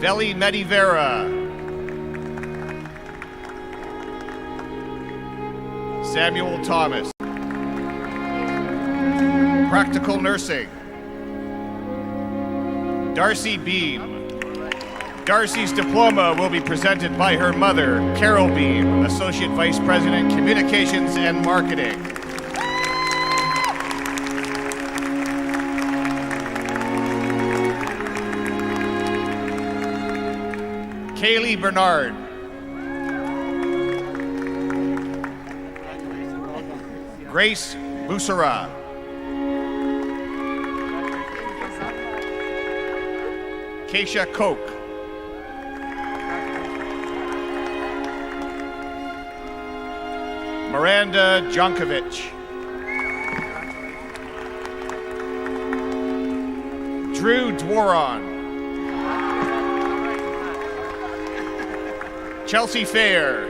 Veli Medivera. Samuel Thomas. Practical nursing. Darcy Beam. Darcy's diploma will be presented by her mother, Carol Beam, Associate Vice President, Communications and Marketing. Kaylee Bernard. Grace Busara. Keisha Koch. Miranda Jankovic. Drew Dworon. Chelsea Fair.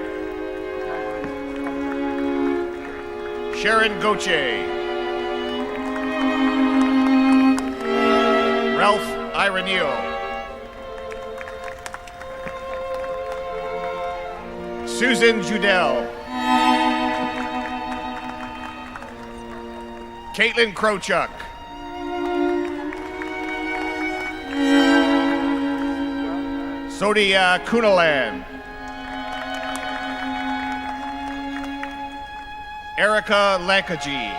Sharon Goche. Ralph Iranil. Susan Judell. Caitlin Krochuk. Sodia Kunalan. Erica Lankaji.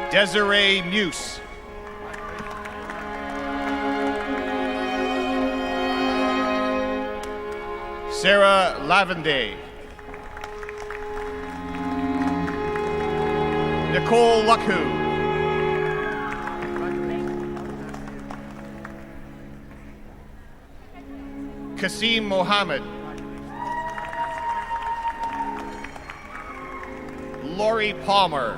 Desiree Muse. Sarah Lavende. Nicole Luckhu. Kasim Mohammed. Lori Palmer.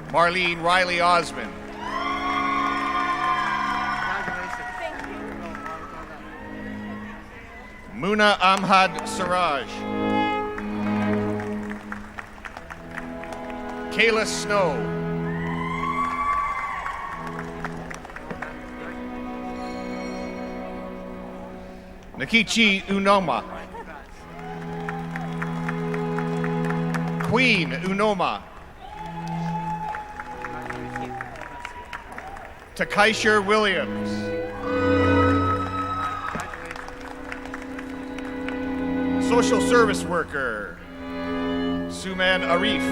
Marlene Riley Osmond. Muna Amhad Siraj. Kayla Snow. Nakichi Unoma. Queen Unoma. Takaisher Williams. Social service worker Suman Arif.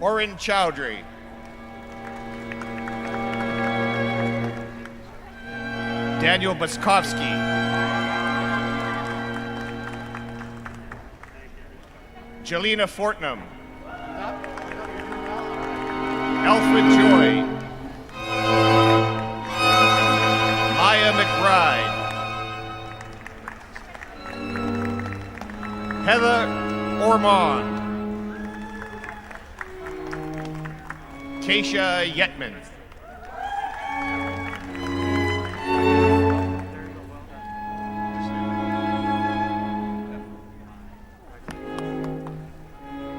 Oren Chowdhury. Daniel Buskovsky. Jelena Fortnum. Elfrid Joy. Maya McBride. Heather Ormond. Keisha Yetman.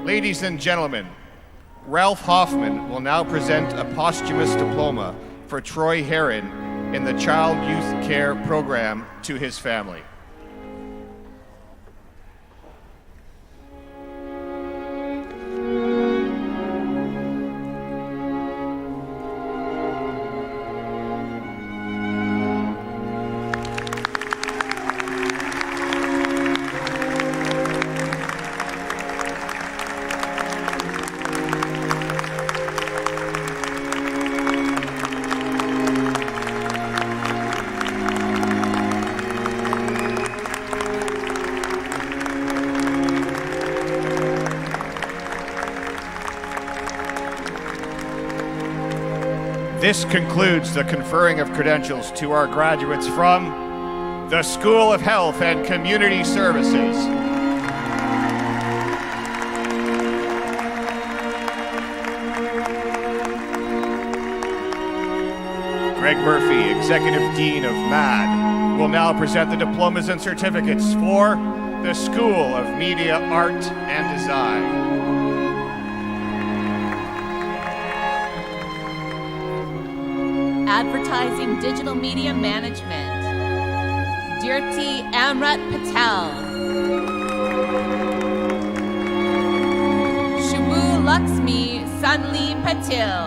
Ladies and gentlemen, Ralph Hoffman will now present a posthumous diploma for Troy Heron in the Child Youth Care Program to his family. This concludes the conferring of credentials to our graduates from the School of Health and Community Services. Greg Murphy, Executive Dean of MAD, will now present the diplomas and certificates for the School of Media, Art, and Design. Advertising Digital Media Management, Dirti Amrat Patel. Shubhu Lakshmi Sanli Patil.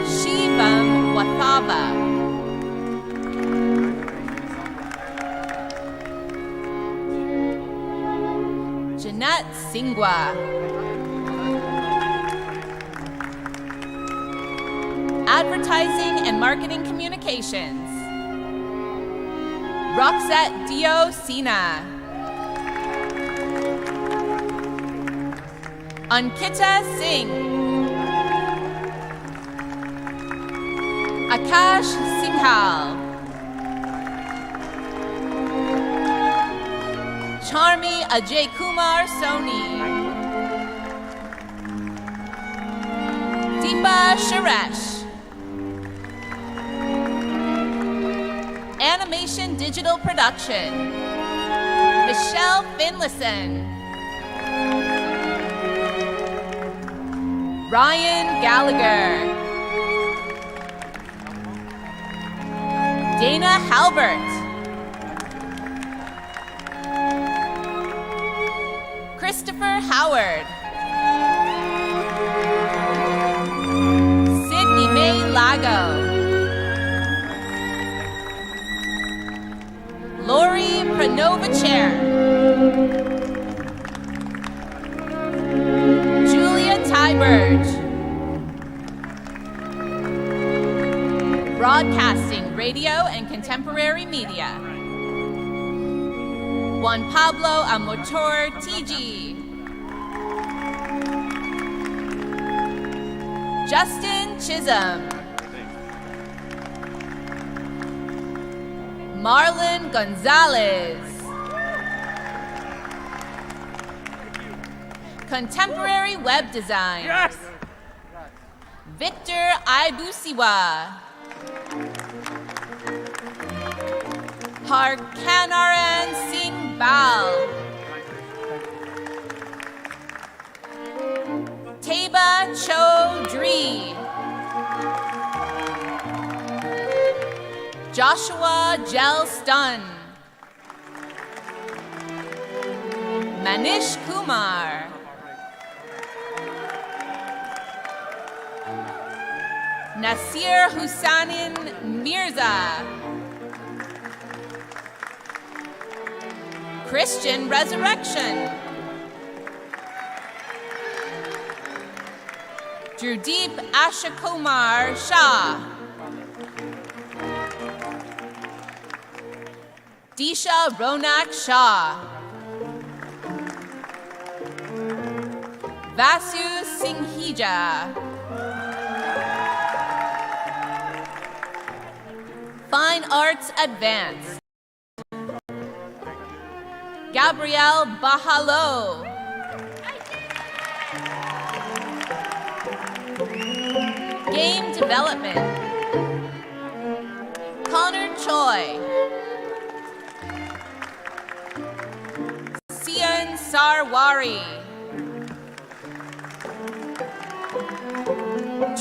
Shivam Wathava. Jeanette Singwa. Advertising and Marketing Communications, Roxette Dio Sina. Ankita Singh. Akash Singhal. Charmi Ajay Kumar Soni. Deepa Sharesh. Animation Digital Production, Michelle Finlayson. Ryan Gallagher. Dana Halbert. Christopher Howard. Sydney May Lago. Lori Pranovachere. Julia Tyberge. Broadcasting, Radio, and Contemporary Media. Juan Pablo Amotor TG. Justin Chisholm. Marlon Gonzalez. Contemporary Web Design. Yes. Victor Ibusiwa. Harkanaran Singh Bal. Teba Chaudhry. Joshua Gelston. Manish Kumar. Nasir Hussain Mirza. Christian Resurrection. Drewdeep Ashakumar Shah. Disha Ronak Shah. Vasu Singhija. Fine Arts Advanced. Gabrielle Bahalo. Game Development. Connor Choi. Sian Sarwari.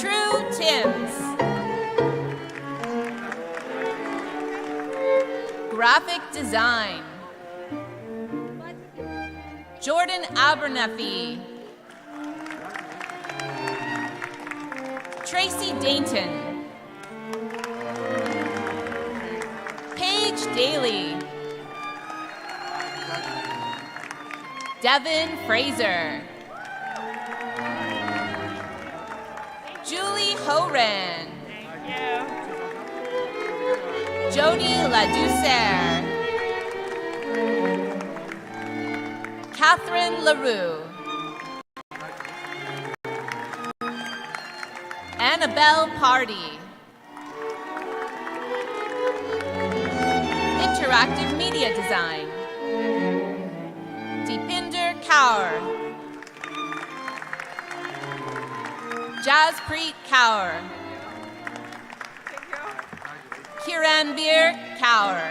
True Timms. Graphic Design. Jordan Abernethy. Tracy Dainton. Paige Daly. Devin Fraser. Julie Horan. Jody Ladouceur. Catherine LaRue. Annabelle Party. Interactive Media Design. Deepinder Kaur. Jaspreet Kaur. Kiranbir Kaur.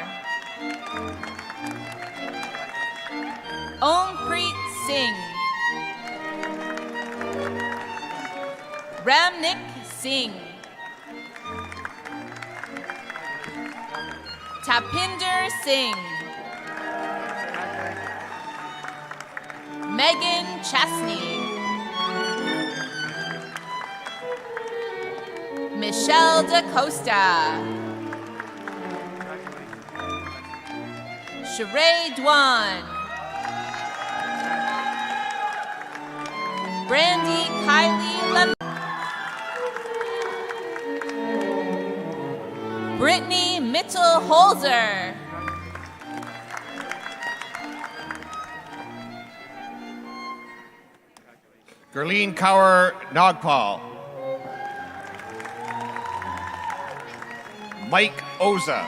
Ompreet Singh. Ramnik Singh. Tapinder Singh. Megan Chesney. Michelle DaCosta. Sheree Dwan. Brandy Kylie Lemon. Brittany Mitchell-Holzer. Gurleen Kaur Nagpal. Mike Oza.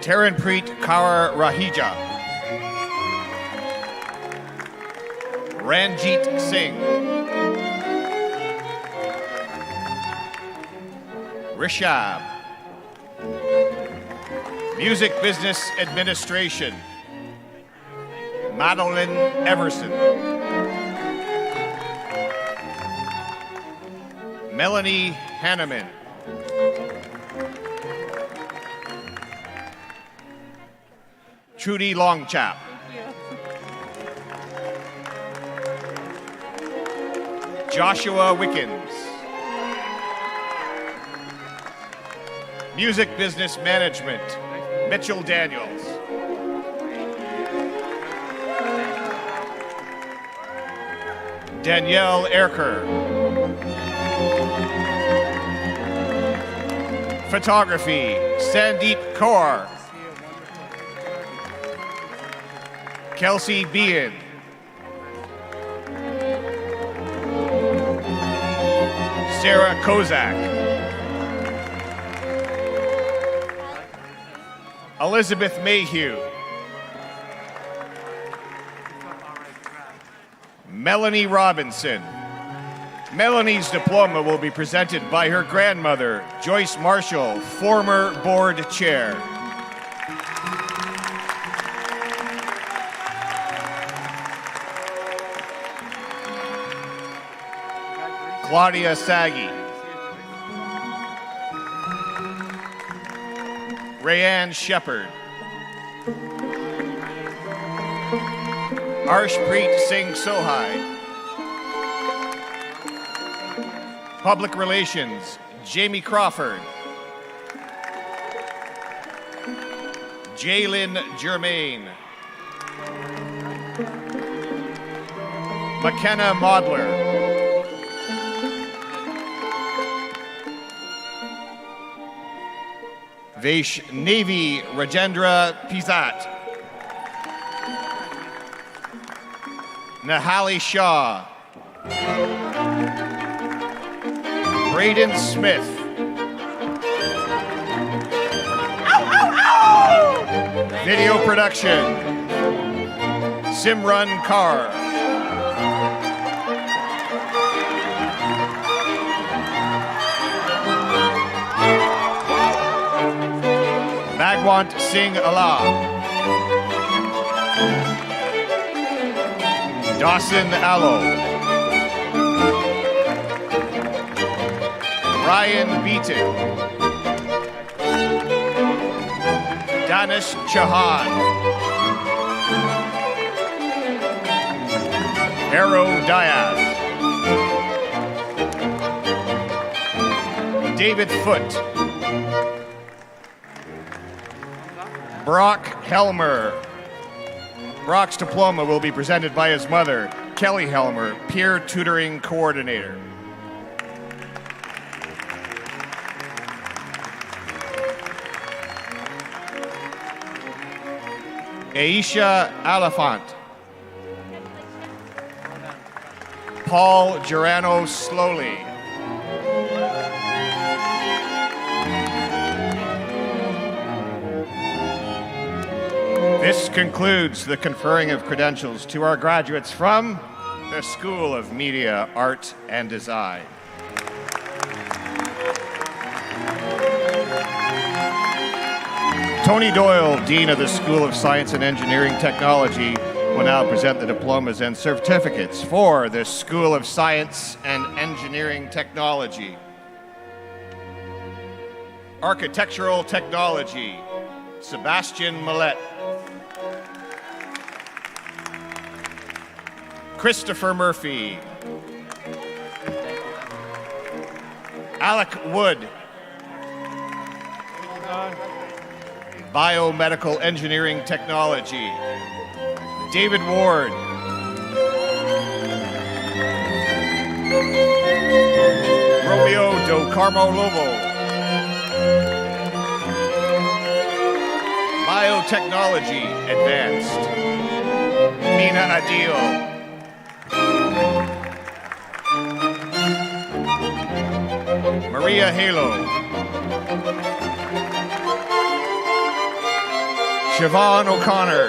Taranpreet Kaur Rahija. Ranjit Singh. Rishab. Music Business Administration. Madeline Everson. Melanie Hanneman. Trudy Longchap. Joshua Wickens. Music Business Management, Mitchell Daniels. Danielle Erker. Photography, Sandeep Kaur. Kelsey Bean. Sarah Kozak. Elizabeth Mayhew. Melanie Robinson. Melanie's diploma will be presented by her grandmother, Joyce Marshall, former board chair. Claudia Sagi. Rayanne Shepard. Arshpreet Singh Sohai. Public Relations, Jamie Crawford. Jaylyn Germain. McKenna Modler. Vaishnavi Rajendra Pizat. Nahali Shah. Braden Smith. Video production, Simran Kaur. Bhagwant Singh Allah. Dawson Allo. Ryan Beaton. Danish Chauhan. Arrow Diaz. David Foote. Brock Helmer. Brock's diploma will be presented by his mother, Kelly Helmer, peer tutoring coordinator. Aisha Alafant. Paul Girano Slowly. This concludes the conferring of credentials to our graduates from the School of Media, Art, and Design. Tony Doyle, Dean of the School of Science and Engineering Technology, will now present the diplomas and certificates for the School of Science and Engineering Technology. Architectural Technology, Sebastian Millette. Christopher Murphy. Alec Wood. Biomedical Engineering Technology, David Ward. Romeo do Carmo Lobo. Biotechnology Advanced, Mina Adil. Maria Halo. Siobhan O'Connor.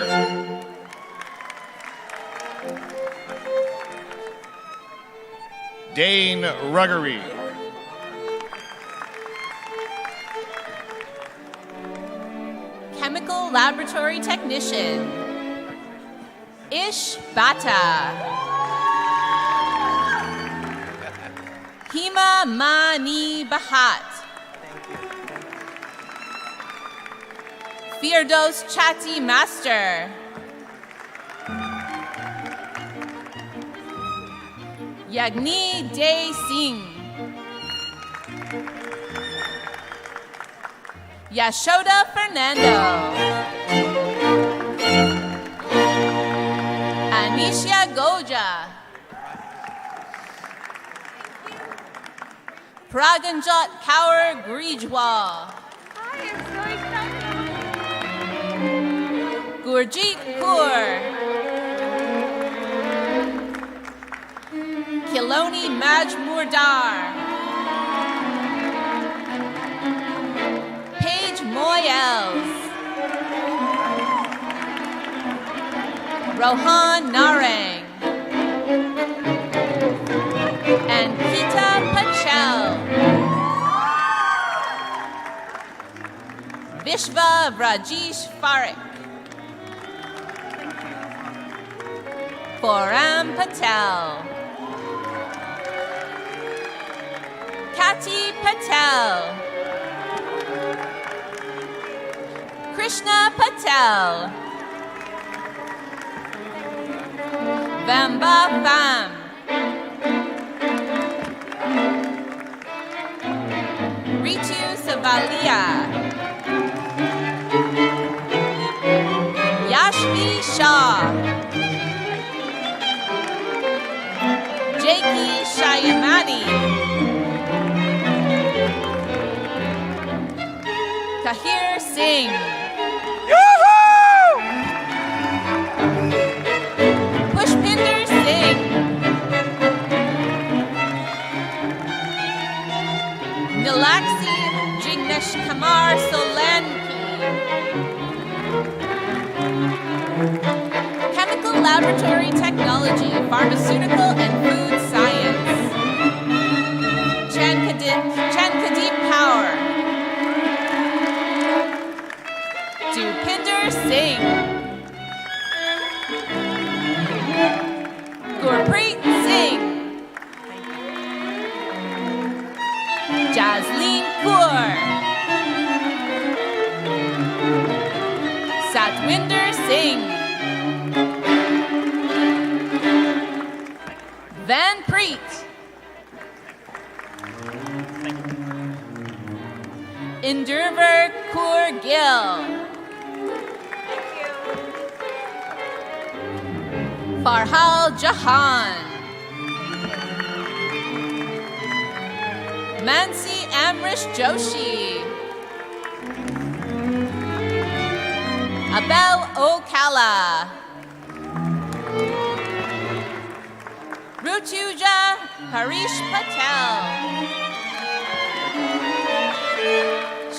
Dane Ruggery. Chemical Laboratory Technician, Ish Bata. Hima Mani Bahat. Firdos Chatti Master. Yagni De Singh. Yashoda Fernando. Anisha Goja. Praganjot Kaur Grijwal. Gurjeet Kaur. Kiloni Majmurdar. Paige Moyels. Rohan Narang. And Kita Pachel. Vishva Rajesh Farik. Foram Patel. Kati Patel. Krishna Patel. Vamba Vam. Ritu Savalia. Yashvi Shah. Jakey Shayamani. Tahir Singh. Pushpinder Singh. Nilaxi Jignesh Kamar Solanki. Chemical Laboratory Technology, Pharmaceutical and Food Science. Chankadeep Power. Dupinder Singh. Gurpreet Singh. Jasleen Kaur. Satwinder Singh. Van Preet. Indurver Kaur Gill. Farhal Jahan. Mansi Amrish Joshi. Abel Okala. Rutuja Harish Patel.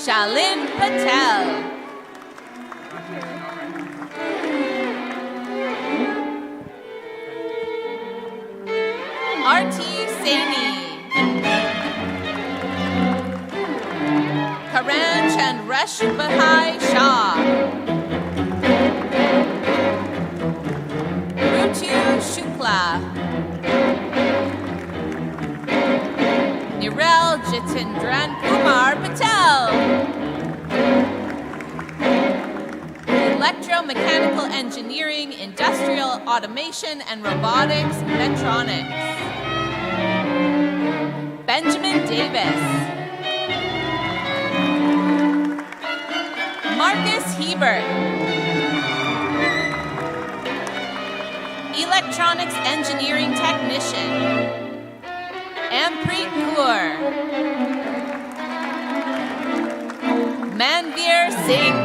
Shalin Patel. Arti Saini. Karan Chandresh Bahai Shah. Rutu Shukla. Nirel Jitendran Kumar Patel. Electromechanical Engineering, Industrial Automation and Robotics, Metronics. Benjamin Davis. Marcus Hebert. Electronics Engineering Technician. Ampreet Kaur. Manveer Singh.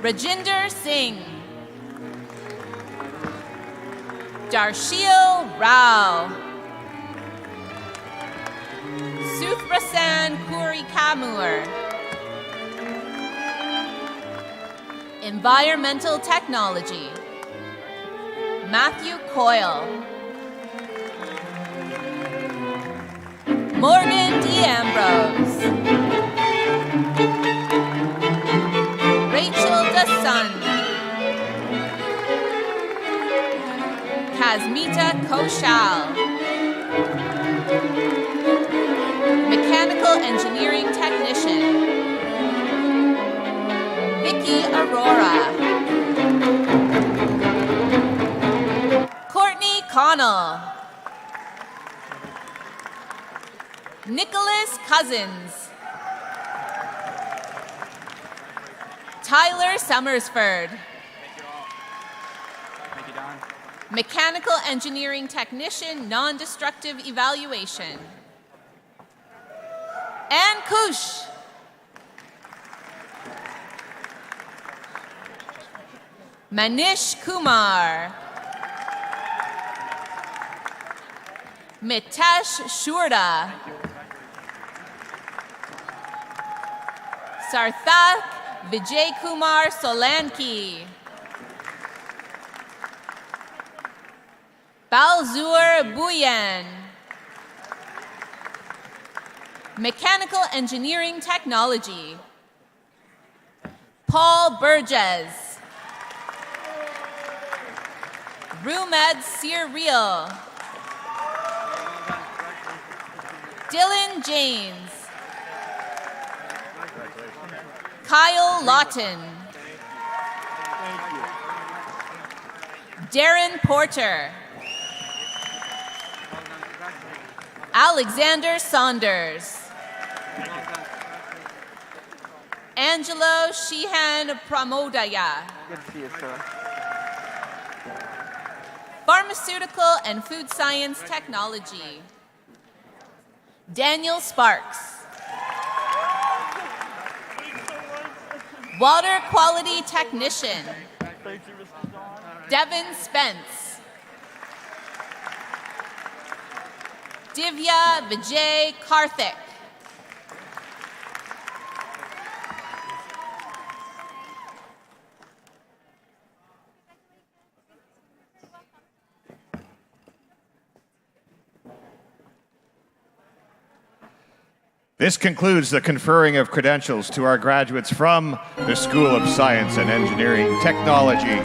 Rajinder Singh. Darshil Rao. Suthrasan Kuri Kamur. Environmental Technology. Matthew Coyle. Morgan D'Ambrose. Rachel DeSun. Kasmita Koshal. Mechanical Engineering Technician. Vicky Aurora. Courtney Connell. Nicholas Cousins. Tyler Summersford. Thank you all. Thank you, Don. Mechanical Engineering Technician, Non-Destructive Evaluation. Ann Kush. Manish Kumar. Mitesh Shurda. Sarthak Vijay Kumar Solanki. Balzur Buyen. Mechanical Engineering Technology. Paul Burgess. Rumed Sirreal. Dylan James. Kyle Lawton. Darren Porter. Alexander Saunders. Angelo Sheehan Pramodaya. Good to see you, sir. Pharmaceutical and Food Science Technology. Daniel Sparks. Water Quality Technician. Devin Spence. Divya Vijay Karthik. This concludes the conferring of credentials to our graduates from the School of Science and Engineering Technology.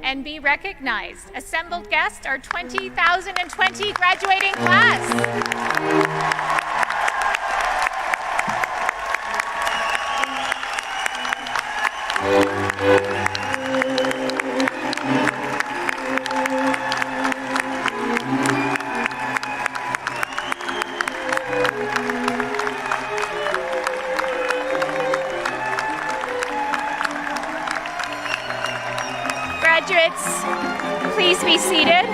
And be recognized. Assembled guests, our 2020 graduating class. Graduates, please be seated.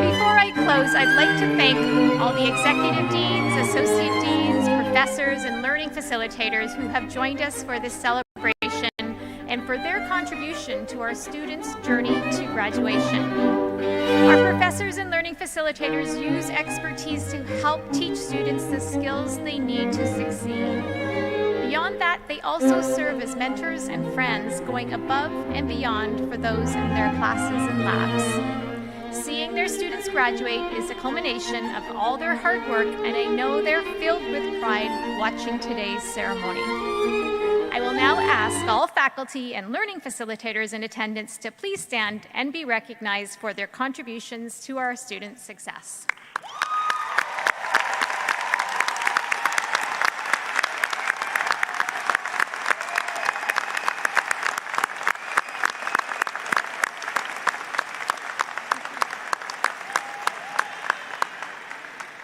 Before I close, I'd like to thank all the executive deans, associate deans, professors, and learning facilitators who have joined us for this celebration and for their contribution to our students' journey to graduation. Our professors and learning facilitators use expertise to help teach students the skills they need to succeed. Beyond that, they also serve as mentors and friends, going above and beyond for those in their classes and labs. Seeing their students graduate is a culmination of all their hard work, and I know they're filled with pride watching today's ceremony. I will now ask all faculty and learning facilitators in attendance to please stand and be recognized for their contributions to our students' success.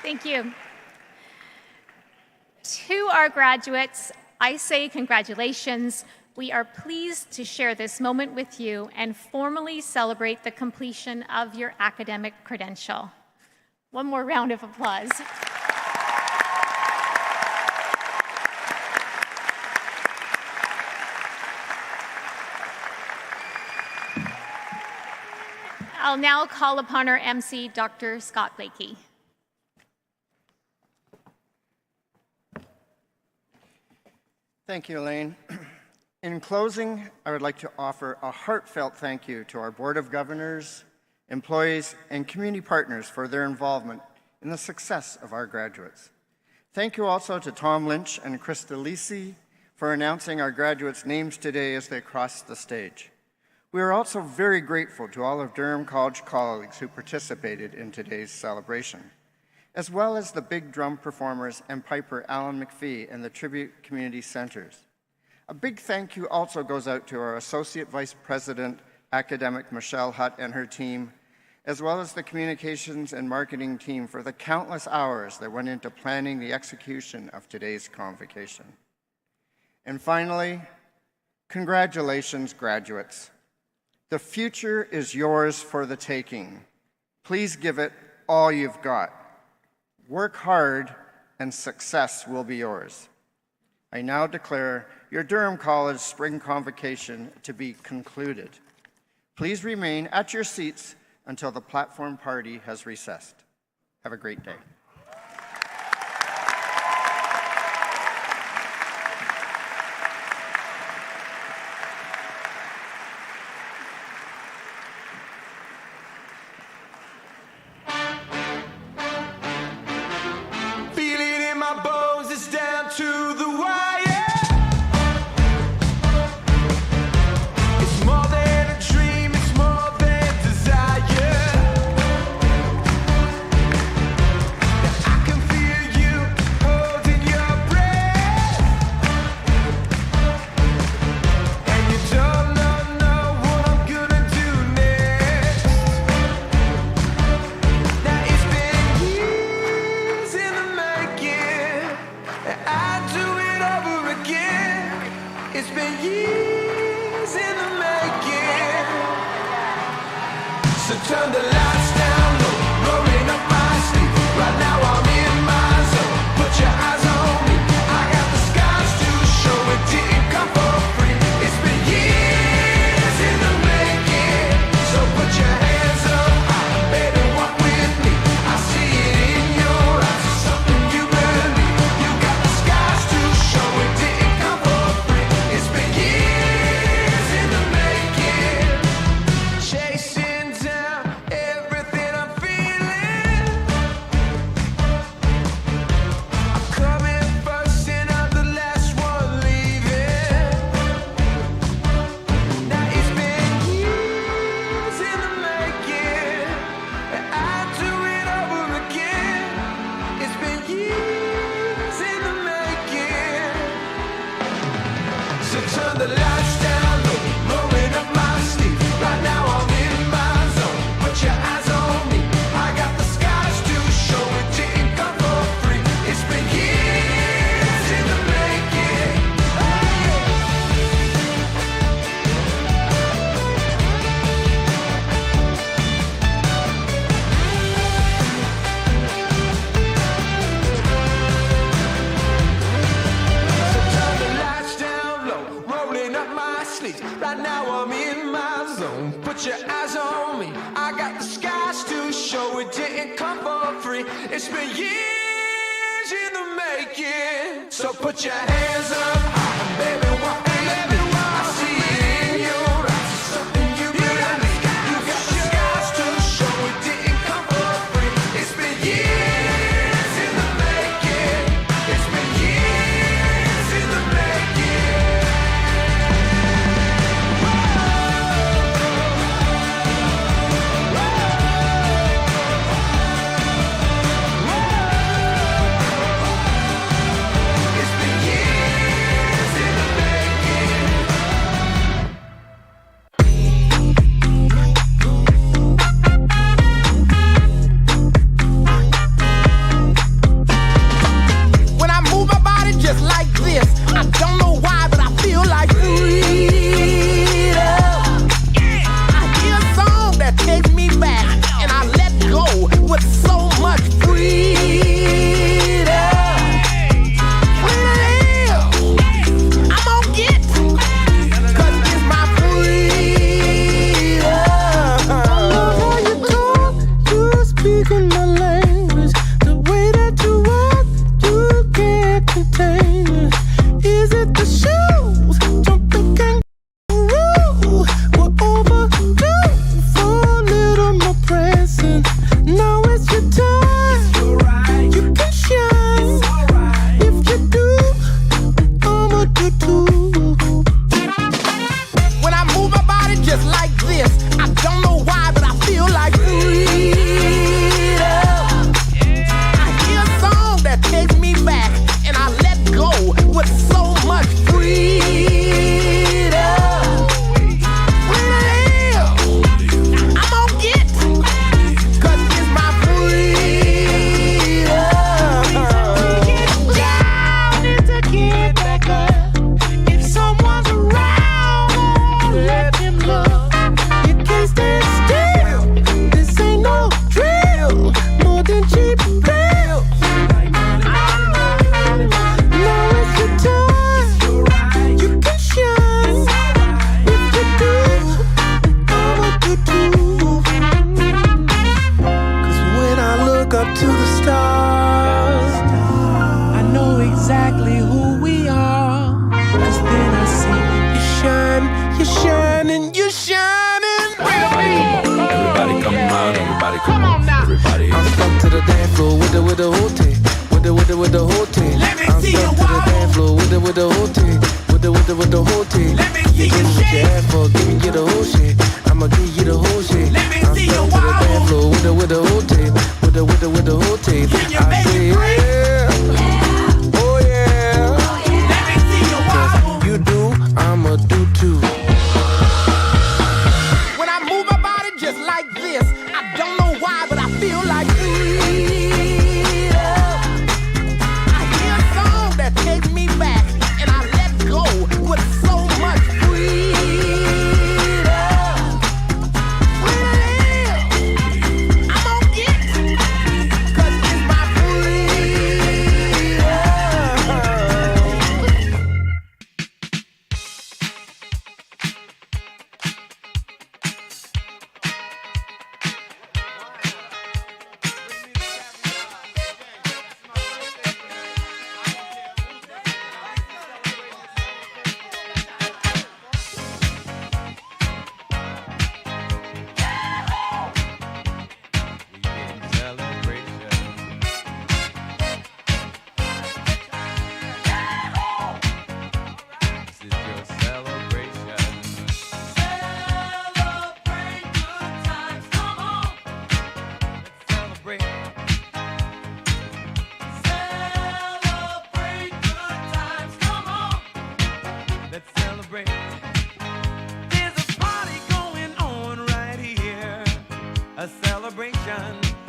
Thank you. To our graduates, I say congratulations. We are pleased to share this moment with you and formally celebrate the completion of your academic credential. One more round of applause. I'll now call upon our MC, Dr. Scott Blakey. Thank you, Elaine. In closing, I would like to offer a heartfelt thank you to our Board of Governors, employees, and community partners for their involvement in the success of our graduates. Thank you also to Tom Lynch and Krista Lisi for announcing our graduates' names today as they cross the stage. We are also very grateful to all of Durham College colleagues who participated in today's celebration, as well as the big drum performers and piper Alan McPhee and the Tribute Community Centers. A big thank you also goes out to our Associate Vice President, Academic Michelle Hutt and her team, as well as the communications and marketing team for the countless hours that went into planning the execution of today's convocation. And finally, congratulations, graduates. The future is yours for the taking. Please give it all you've got. Work hard and success will be yours. I now declare your Durham College Spring Convocation to be concluded. Please remain at your seats until the platform party has recessed. Have a great day. Come on now. Everybody. I'm stuck to the dance floor with the whole team. With the whole team. Let me see you wobble. I'm stuck to the dance floor with the whole team. With the whole team. Let me see you shake. Give me the whole shit. I'ma give you the whole shit. Let me see you wobble. I'm stuck to the dance floor with the whole team. With the whole team. Can you make it break? Yeah. Oh yeah. Let me see you wobble. You do, I'ma do too. When I move my body just like this, I don't know why, but I feel like take me back, and I let go with so much freedom. I'm gonna get, 'cause it's my freedom.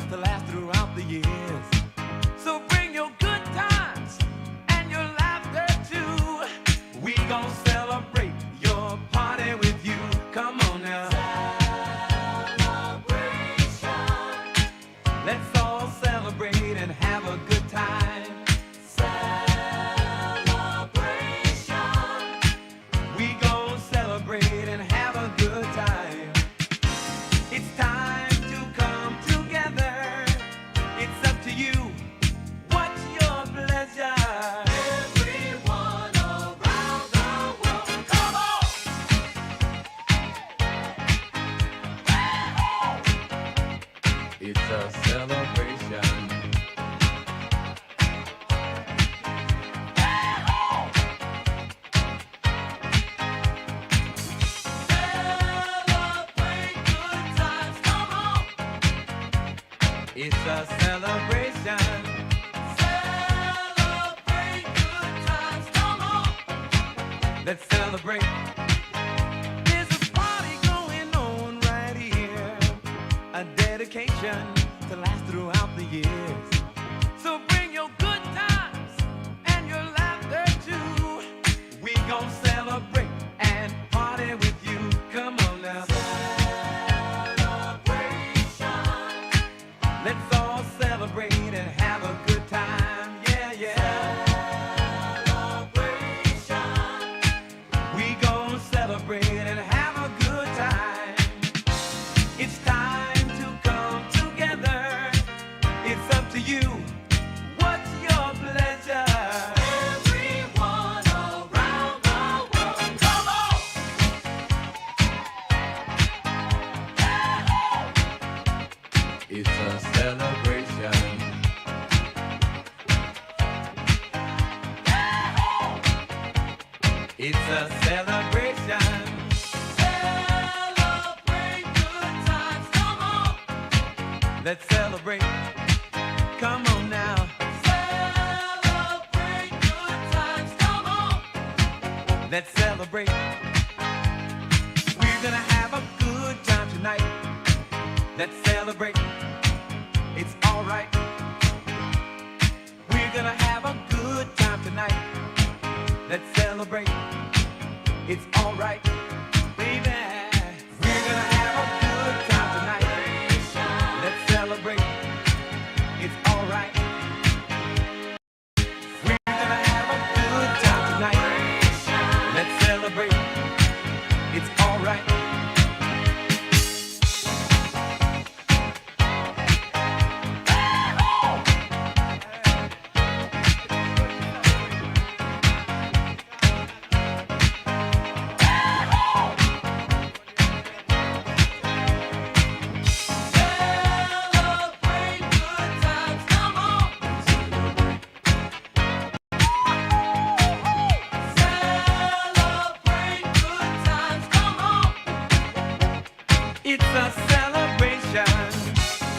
To last throughout the years. So bring your good times and your laughter too. We gon' celebrate your party with you. Come on now. Celebration. Let's all celebrate and have a good time. Celebration. We gon' celebrate and have a good time. It's time. It's a celebration. Celebrate good times, come on. It's a celebration. Celebrate good times, come on. Let's celebrate. To last throughout the years. So bring your good times and your laughter too. We gon' celebrate and party with you. Come on now. Celebration. Let's all celebrate and have a good time. Yeah, yeah. Celebration. We gon' celebrate and have a good time. It's time. It's up to you. What's your pleasure? Everyone around the world, come on! It's a celebration. It's a celebration. Celebrate good times, come on! Let's celebrate. Come on now. Celebrate good times, come on. Let's celebrate. We're gonna have a good time tonight. Let's celebrate. It's alright. We're gonna have a good time tonight. Let's celebrate. It's alright. Baby. We're gonna have a good time tonight. Let's celebrate. It's alright. We're gonna have a good time tonight. Let's celebrate. It's alright. a celebration.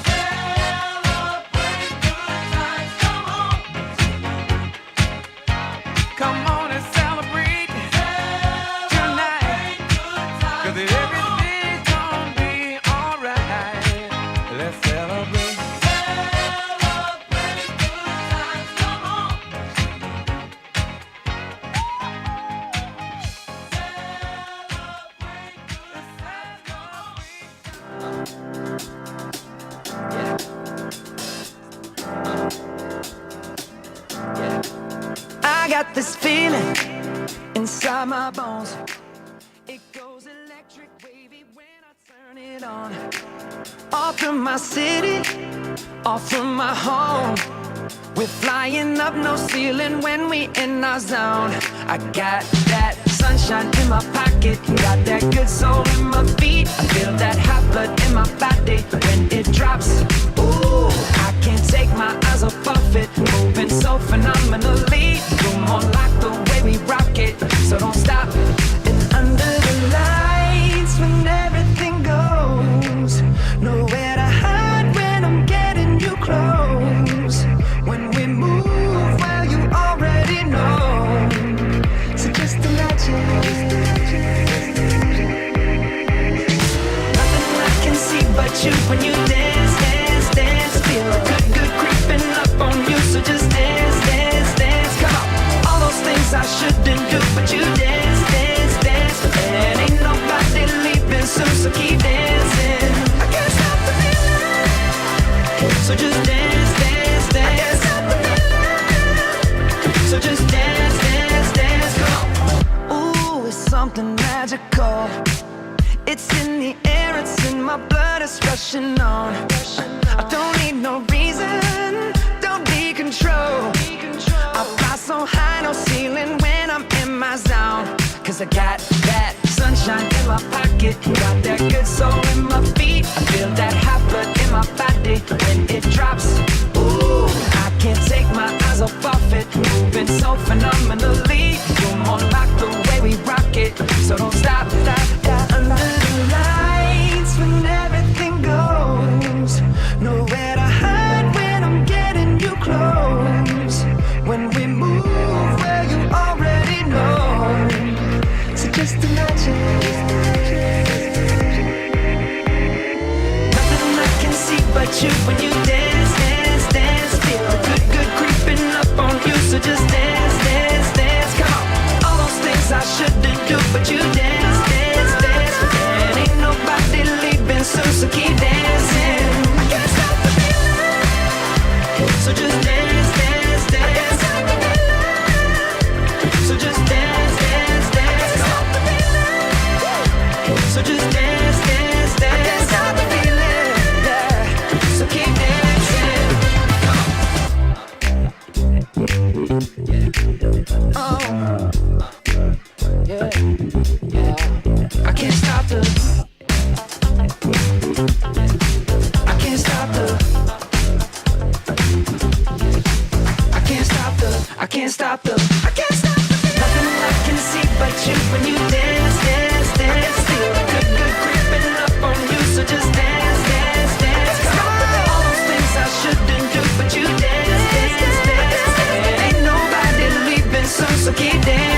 Celebrate good times, come on. Come on and celebrate tonight. 'Cause everything's gonna be alright. Let's celebrate. Celebrate good times, come on. I got this feeling inside my bones. It goes electric wavy when I turn it on. Off from my city, off from my home. We're flying up, no ceiling when we in our zone. I got that sunshine in my pocket, got that good soul in my feet. I feel that hot blood in my body when it drops. Ooh, I can't take my eyes off it, moving so phenomenally. You're more like the way we rock it, so don't stop. And under the lights when everything goes, nowhere to hide when I'm getting you close. When we move, well, you already know. So just imagine. Nothing I can see but you when you dance, dance, dance. Feel good, good creeping up on you. So just dance, dance, dance. Come on. All those things I shouldn't do, but you dance, dance, dance. And ain't nobody leaving soon, so keep dancing. I can't stop the feeling. So just dance, dance, dance. I can't stop the feeling. So just dance, dance, dance. Come on. Ooh, it's something magical. It's in the air, it's in my blood, it's rushing on. I don't need no reason, don't need control. I fly so high, no ceiling when I'm in my zone. 'Cause I got that sunshine in my pocket, got that good soul in my feet. I feel that hot blood in my body when it drops. Ooh, I can't take my eyes off it, moving so phenomenally. You're more like the way we rock it, so don't stop, stop, stop. Under the lights when everything goes, nowhere to hide when I'm getting you close. When we move, well, you already know. So just imagine. Nothing I can see but you when you dance, dance, dance. Feel good, good creeping up on you. So just dance, dance, dance. Come on. All those things I shouldn't do, but you dance, dance, dance. And ain't nobody leaving soon, so keep dancing. I can't stop the feeling. So just dance, dance, dance. I can't stop the feeling. So just dance, dance, dance. Stop the feeling. So just dance, dance, dance. I can't stop the feeling. Yeah. So keep dancing. Oh. Yeah. Yeah. I can't stop the. I can't stop the. I can't stop the. I can't stop the. I can't stop the. Nothing I can see but you when you dance, dance, dance. Feel good, good creeping up on you. So just dance, dance, dance. All those things I shouldn't do, but you dance, dance, dance. And ain't nobody leaving soon, so keep dancing.